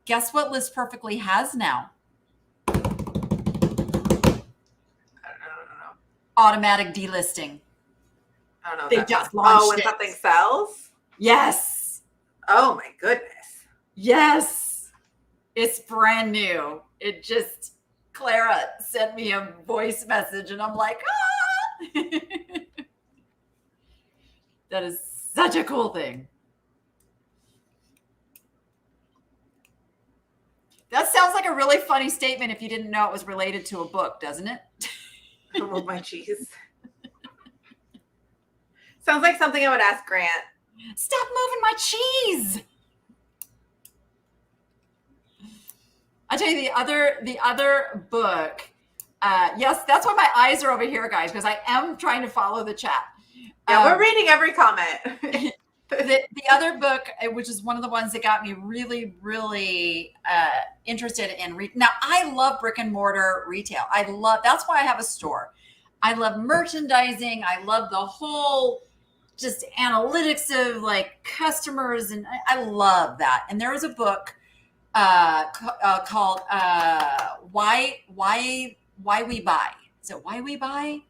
Guess what List Perfectly has now? I don't know. Automatic delisting. I don't know. They just launched when something sells? Yes. Oh my goodness. Yes. It's brand new. Clara sent me a voice message and I'm like, ah! That is such a cool thing. That sounds like a really funny statement if you didn't know it was related to a book, doesn't it? Oh my cheese. Sounds like something I would ask Grant. Stop moving my cheese. I'll tell you the other book. Yes, that's why my eyes are over here, guys, because I am trying to follow the chat. Yeah, we're reading every comment. The other book, which is one of the ones that got me really, really interested in now, I love brick and mortar retail. That's why I have a store. I love merchandising. I love the whole just analytics of like customers, and I love that. And there was a book called Why We Buy. Is it Why We Buy?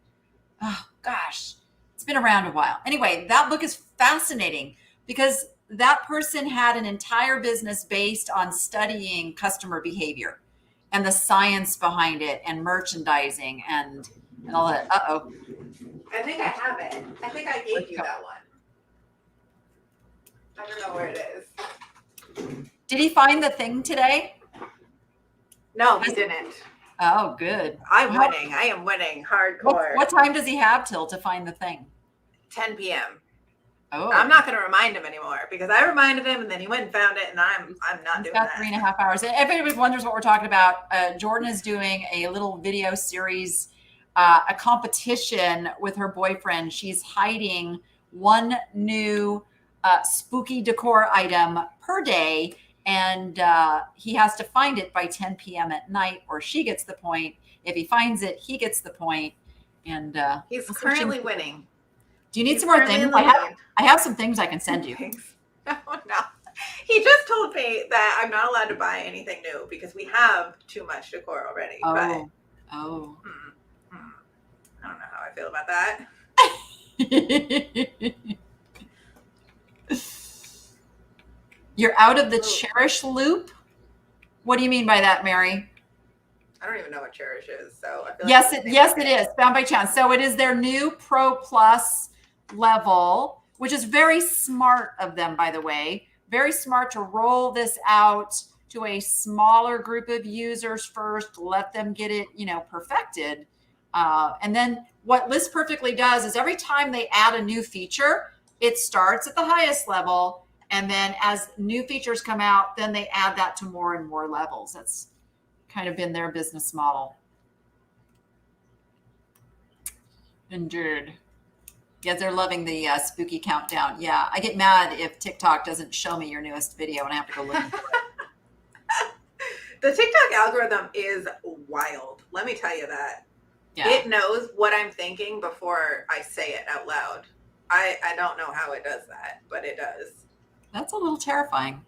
Oh gosh, it's been around a while. Anyway, that book is fascinating because that person had an entire business based on studying customer behavior and the science behind it and merchandising and all that. Uh-oh. I think I have it. I think I gave you that one. I don't know where it is. Did he find the thing today? No, he didn't. Oh, good. I'm winning. I am winning hardcore. What time does he have till to find the thing? 10 p.m. Oh, I'm not going to remind him anymore because I reminded him and then he went and found it, and I'm not doing that. 3.5 hours. If anybody wonders what we're talking about, Jordan is doing a little video series, a competition with her boyfriend. She's hiding one new spooky decor item per day, and he has to find it by 10 p.m. at night, or she gets the point. If he finds it, he gets the point. And he's currently winning. Do you need some more things? I have some things I can send you. No. He just told me that I'm not allowed to buy anything new because we have too much decor already. Oh. But, I don't know how I feel about that. You're out of the Cherish loop? What do you mean by that, Mary? I don't even know what Cherish is. So I feel yes, it is. Found by chance. So it is their new Pro Plus level, which is very smart of them, by the way. Very smart to roll this out to a smaller group of users first, let them get it, perfected. And then what List Perfectly does is every time they add a new feature, it starts at the highest level. And then as new features come out, then they add that to more and more levels. That's kind of been their business model. Indeed. Yes, they're loving the spooky countdown. Yeah, I get mad if TikTok doesn't show me your newest video and I have to go look for it. The TikTok algorithm is wild. Let me tell you that. Yeah. It knows what I'm thinking before I say it out loud. I don't know how it does that, but it does. That's a little terrifying.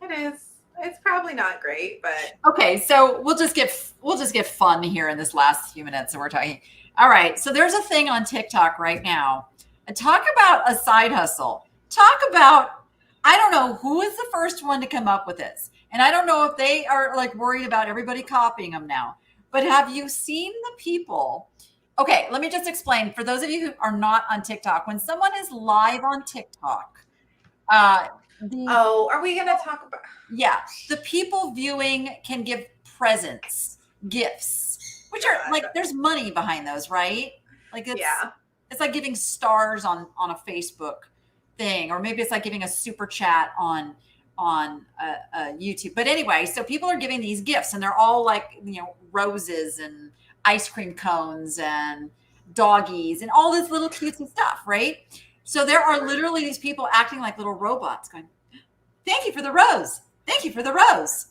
It is. It's probably not great, but okay. So we'll just get fun here in this last few minutes that we're talking. All right. So there's a thing on TikTok right now. Talk about a side hustle. Talk about, I don't know who is the first one to come up with this, and I don't know if they are like worried about everybody copying them now. But have you seen the people? Okay, let me just explain for those of you who are not on TikTok. When someone is live on TikTok. Are we going to talk about? Yeah, the people viewing can give presents, gifts, which are like, there's money behind those, right? Like it's like giving stars on a Facebook thing, or maybe it's like giving a super chat on YouTube. But anyway, so people are giving these gifts, and they're all like, roses and ice cream cones and doggies and all this little cutesy stuff, right? So there are literally these people acting like little robots going, thank you for the rose. Thank you for the rose.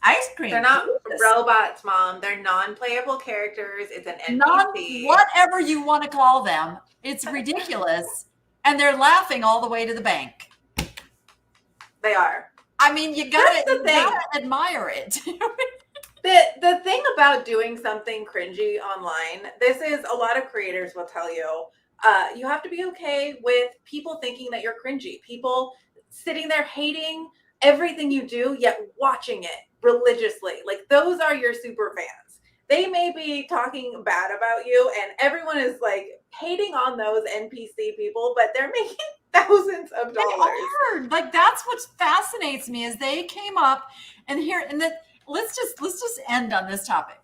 Ice cream. They're not robots, Mom. They're non-playable characters. It's an NPC. Whatever you want to call them. It's ridiculous. And they're laughing all the way to the bank. They are. I mean, you gotta admire it. The thing about doing something cringy online, this is a lot of creators will tell you, you have to be okay with people thinking that you're cringy. People sitting there hating everything you do, yet watching it religiously. Like, those are your super fans. They may be talking bad about you, and everyone is like hating on those NPC people, but they're making thousands of dollars. They are. Like, that's what fascinates me, is they came up let's just end on this topic.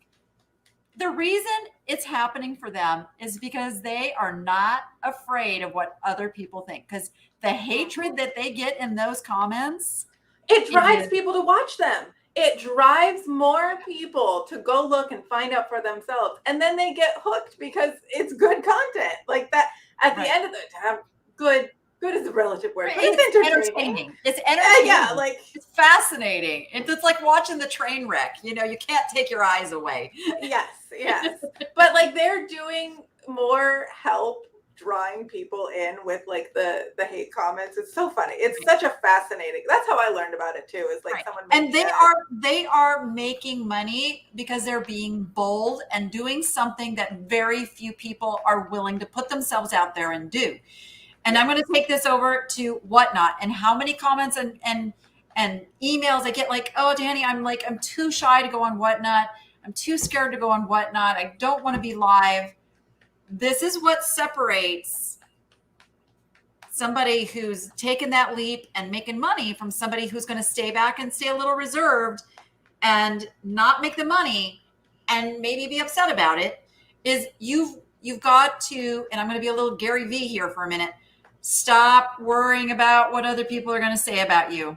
The reason it's happening for them is because they are not afraid of what other people think. Because the hatred that they get in those comments, it drives people to watch them. It drives more people to go look and find out for themselves. And then they get hooked because it's good content. Like that, at the end of the time, good is a relative word. But it's entertaining. It's entertaining. Yeah, like, it's fascinating. It's like watching the train wreck. You can't take your eyes away. Yes. But like, they're doing more help drawing people in with like the hate comments. It's so funny. It's such a fascinating. That's how I learned about it too. Is like someone. And they are making money because they're being bold and doing something that very few people are willing to put themselves out there and do. And I'm going to take this over to Whatnot, and how many comments and emails I get like, oh, Danny, I'm too shy to go on Whatnot. I'm too scared to go on Whatnot. I don't want to be live. This is what separates somebody who's taken that leap and making money from somebody who's going to stay back and stay a little reserved and not make the money and maybe be upset about it. Is you've got to, and I'm going to be a little Gary V here for a minute, stop worrying about what other people are going to say about you.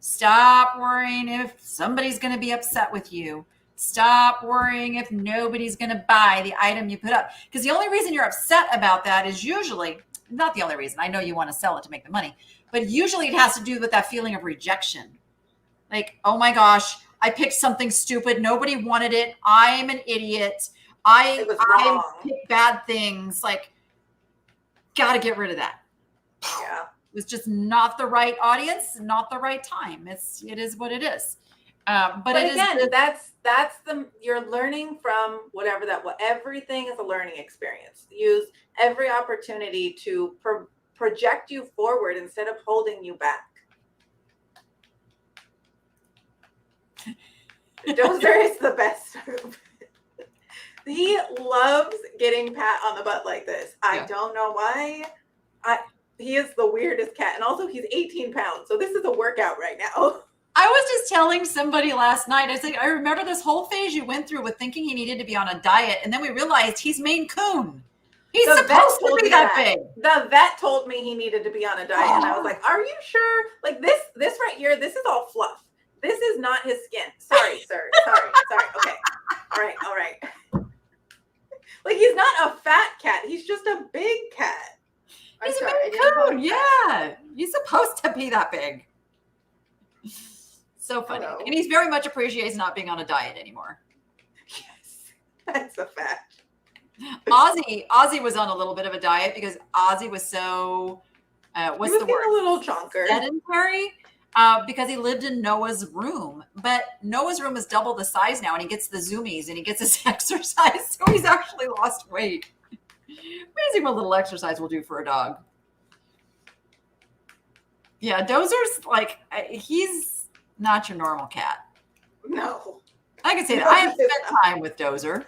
Stop worrying if somebody's going to be upset with you. Stop worrying if nobody's going to buy the item you put up. Because the only reason you're upset about that is usually, not the only reason, I know you want to sell it to make the money, but usually it has to do with that feeling of rejection. Like, oh my gosh, I picked something stupid. Nobody wanted it. I'm an idiot. I picked bad things. Like, got to get rid of that. Yeah. It was just not the right audience, not the right time. It is what it is. But again, that's you're learning from whatever everything is a learning experience. Use every opportunity to project you forward instead of holding you back. Dozer is the best. He loves getting pat on the butt like this. I don't know why. He is the weirdest cat. And also he's 18 pounds. So this is a workout right now. I was just telling somebody last night, I said, I remember this whole phase you went through with thinking he needed to be on a diet. And then we realized he's Maine Coon. He's supposed to be that big. The vet told me he needed to be on a diet. And I was like, are you sure? Like this right here, this is all fluff. This is not his skin. Sorry, sir. Sorry. Okay. All right. Like, he's not a fat cat. He's just a big cat. He's a Maine Coon. Yeah. He's supposed to be that big. So funny. And he's very much appreciates not being on a diet anymore. Yes, that's a fact. Ozzy was on a little bit of a diet because Ozzy was so, what's the word? A little chunker. Sedentary, because he lived in Noah's room. But Noah's room is double the size now, and he gets the zoomies and he gets his exercise. So he's actually lost weight. Amazing what a little exercise will do for a dog. Yeah, Dozer's like, he's not your normal cat. No. I can say that. I have spent time with Dozer.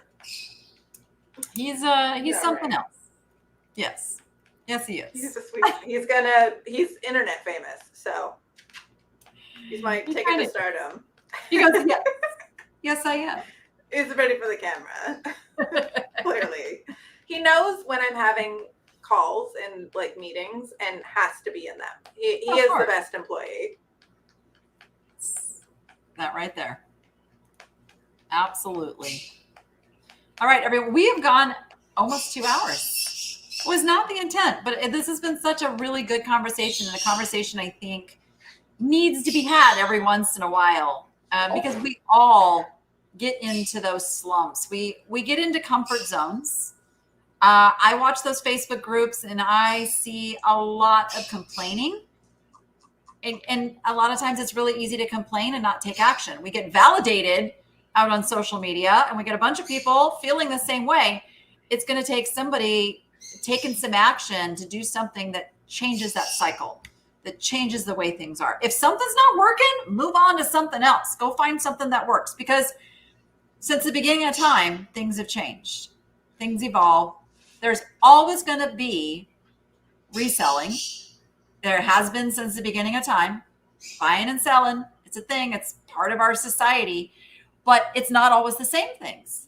He's something else. Yes, he is. He's a sweet. He's internet famous, so he's my ticket to stardom. He goes, yeah. Yes, I am. He's ready for the camera. Clearly. He knows when I'm having calls and like meetings and has to be in them. He is the best employee. That right there. Absolutely. All right, everyone. We have gone almost 2 hours. It was not the intent, but this has been such a really good conversation, and a conversation I think needs to be had every once in a while, because we all get into those slumps. We get into comfort zones. I watch those Facebook groups and I see a lot of complaining. And a lot of times it's really easy to complain and not take action. We get validated out on social media and we get a bunch of people feeling the same way. It's going to take somebody taking some action to do something that changes that cycle, that changes the way things are. If something's not working, move on to something else. Go find something that works, because since the beginning of time, things have changed. Things evolve. There's always going to be reselling. There has been since the beginning of time. Buying and selling, it's a thing. It's part of our society, but it's not always the same things.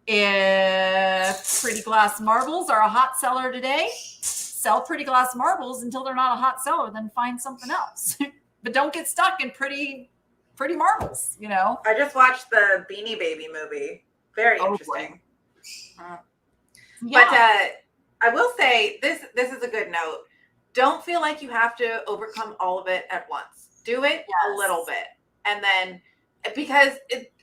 If pretty glass marbles are a hot seller today, sell pretty glass marbles until they're not a hot seller, then find something else. But don't get stuck in pretty marbles, you know. I just watched the Beanie Baby movie. Very interesting. Yeah. But I will say this is a good note. Don't feel like you have to overcome all of it at once. Do it a little bit. And then, because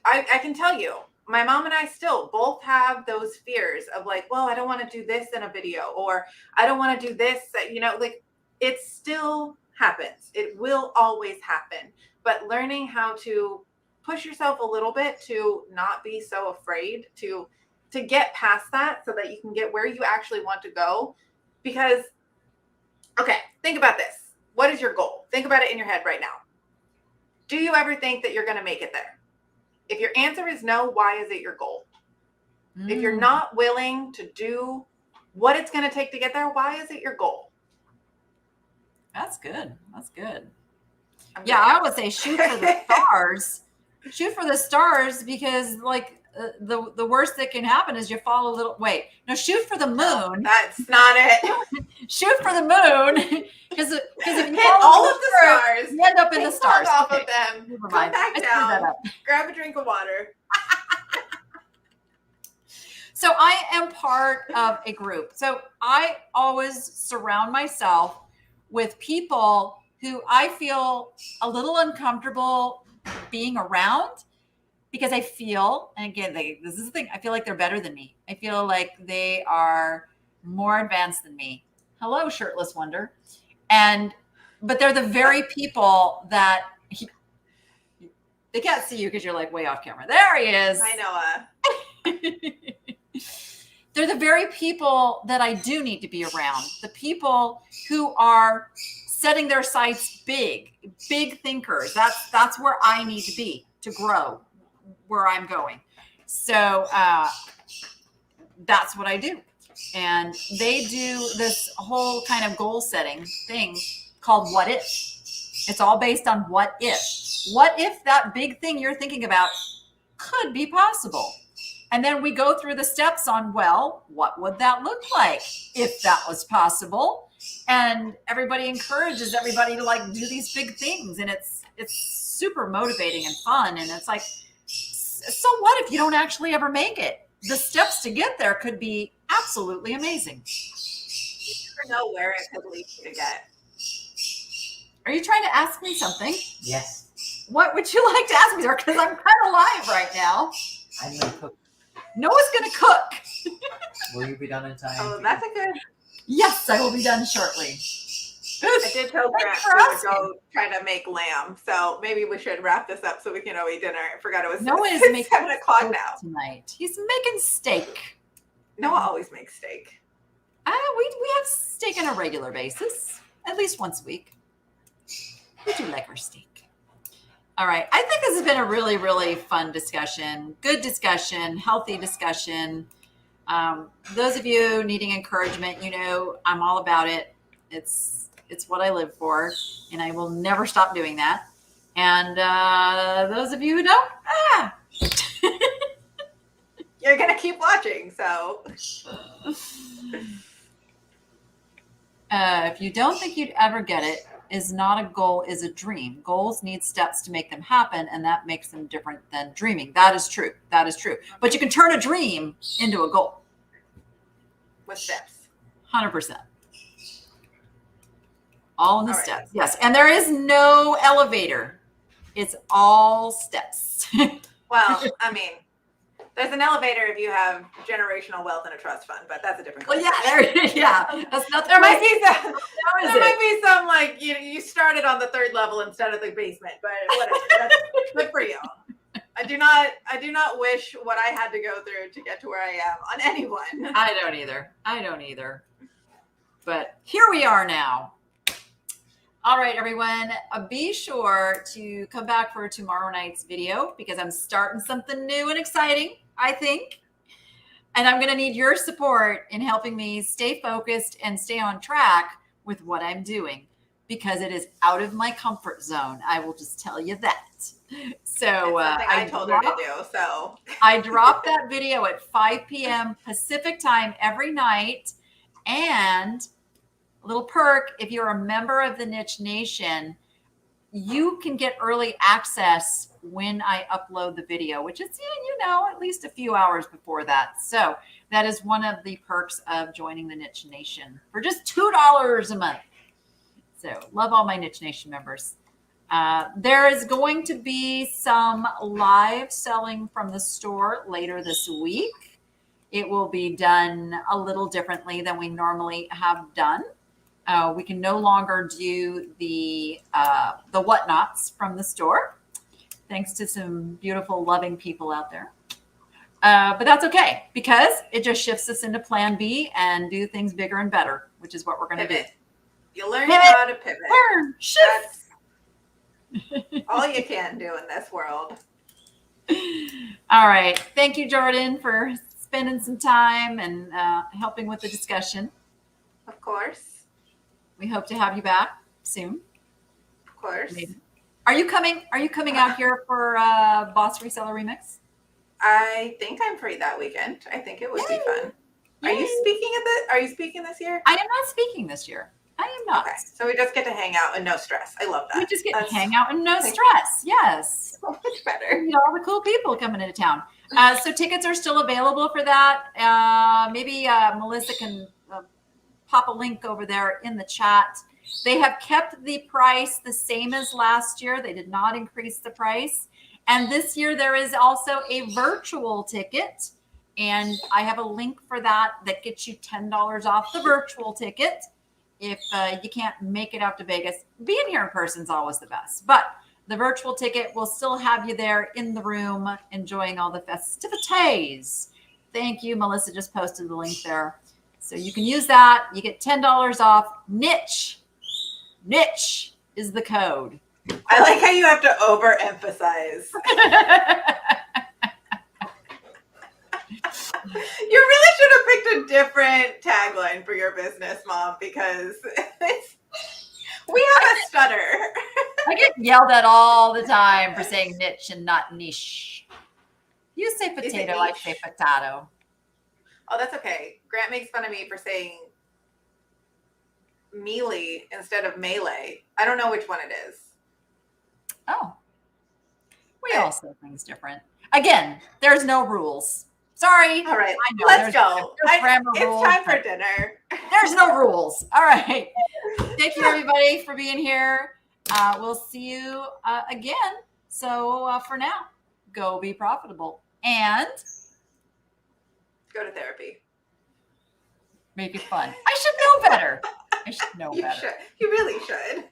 I can tell you, my mom and I still both have those fears of like, well, I don't want to do this in a video, or I don't want to do this, you know, like it still happens. It will always happen. But learning how to push yourself a little bit to not be so afraid, to get past that so that you can get where you actually want to go. Because, okay, think about this. What is your goal? Think about it in your head right now. Do you ever think that you're going to make it there? If your answer is no, why is it your goal? If you're not willing to do what it's going to take to get there, why is it your goal? That's good. That's good. Yeah, I would say shoot for the stars. Shoot for the stars, because like the worst that can happen is you fall a little. Wait, no, shoot for the moon. No, that's not it. Shoot for the moon, because if you hit all of the stars, you end up in the stars. Off of them. Come back down. Grab a drink of water. So I am part of a group. So I always surround myself with people who I feel a little uncomfortable being around, because I feel, and again, this is the thing, I feel like they're better than me. I feel like they are more advanced than me. Hello, shirtless wonder. But they're the very people that they can't see you because you're like way off camera. There he is. Hi, Noah. They're the very people that I do need to be around. The people who are setting their sights big thinkers. That's where I need to be to grow where I'm going. So that's what I do. And they do this whole kind of goal setting thing called what if. It's all based on what if. What if that big thing you're thinking about could be possible? And then we go through the steps on, well, what would that look like if that was possible? And everybody encourages everybody to like do these big things. And it's super motivating and fun. And it's like, so what if you don't actually ever make it? The steps to get there could be absolutely amazing. You never know where it could lead you to get. Are you trying to ask me something? Yes. What would you like to ask me, sir? Because I'm kind of live right now. I'm going to cook. Noah's going to cook. Will you be done in time? Oh, that's a good. Yes, I will be done shortly. I did tell Grant we would go try to make lamb, so maybe we should wrap this up so we can go eat dinner. I forgot it was Noah is making 7 o'clock now tonight. He's making steak. Noah always makes steak. We have steak on a regular basis, at least once a week. We do like our steak. All right. I think this has been a really, really fun discussion. Good discussion, healthy discussion. Those of you needing encouragement, you know, I'm all about it. It's what I live for, and I will never stop doing that. And those of you who don't, you're going to keep watching. So if you don't think you'd ever get it, is not a goal, is a dream. Goals need steps to make them happen, and that makes them different than dreaming. That is true. That is true. But you can turn a dream into a goal. with steps. 100%. All in the All right. steps. Yes. And there is no elevator. It's all steps. Well, I mean, there's an elevator if you have generational wealth in a trust fund, but that's a different Well, conversation. That's not There might be some. How is There might it? be some like you started on the 3rd level instead of the basement, but whatever. That's good for you. I do not wish what I had to go through to get to where I am on anyone. I don't either. But here we are now. All right, everyone, be sure to come back for tomorrow night's video because I'm starting something new and exciting, I think. And I'm going to need your support in helping me stay focused and stay on track with what I'm doing because it is out of my comfort zone. I will just tell you that. So I told her to do. So I drop that video at 5 p.m. Pacific time every night. And a little perk, if you're a member of the Niche Nation, you can get early access when I upload the video, which is, at least a few hours before that. So that is one of the perks of joining the Niche Nation for just $2 a month. So love all my Niche Nation members. There is going to be some live selling from the store later this week. It will be done a little differently than we normally have done. We can no longer do the whatnots from the store, thanks to some beautiful, loving people out there. But that's okay because it just shifts us into plan B and do things bigger and better, which is what we're going to do. You learn how to pivot. Learn, shift. That's all you can do in this world. All right. Thank you, Jordan, for spending some time and helping with the discussion. Of course. We hope to have you back soon. Of course. Maybe. Are you coming out here for Boss Reseller Remix? I think I'm free that weekend. I think it would be fun. Yay. Are you speaking this year? I am not speaking this year. I am not. Okay. So we just get to hang out and no stress. I love that. We just get to hang out and no stress. Yes. So much better. All the cool people coming into town. So tickets are still available for that. Maybe Melissa can pop a link over there in the chat. They have kept the price the same as last year. They did not increase the price. And this year there is also a virtual ticket. And I have a link for that gets you $10 off the virtual ticket. If you can't make it out to Vegas, being here in person is always the best. But the virtual ticket will still have you there in the room enjoying all the festivities. Thank you. Melissa just posted the link there. So you can use that. You get $10 off. Niche is the code. I like how you have to overemphasize. You really should have picked a different tagline for your business, Mom, because we have a stutter. I get yelled at all the time for saying niche and not niche. You say potato, I say potato. Oh, that's okay. Grant makes fun of me for saying melee instead of melee. I don't know which one it is. Oh. We all say things different. Again, there's no rules. Sorry. All right, I know, let's go. It's It's time for dinner. There's no rules. All right. Thank you, everybody, for being here. We'll see you again. So for now, go be profitable and Go to therapy. make it fun. I should know better. I should know better. You really should.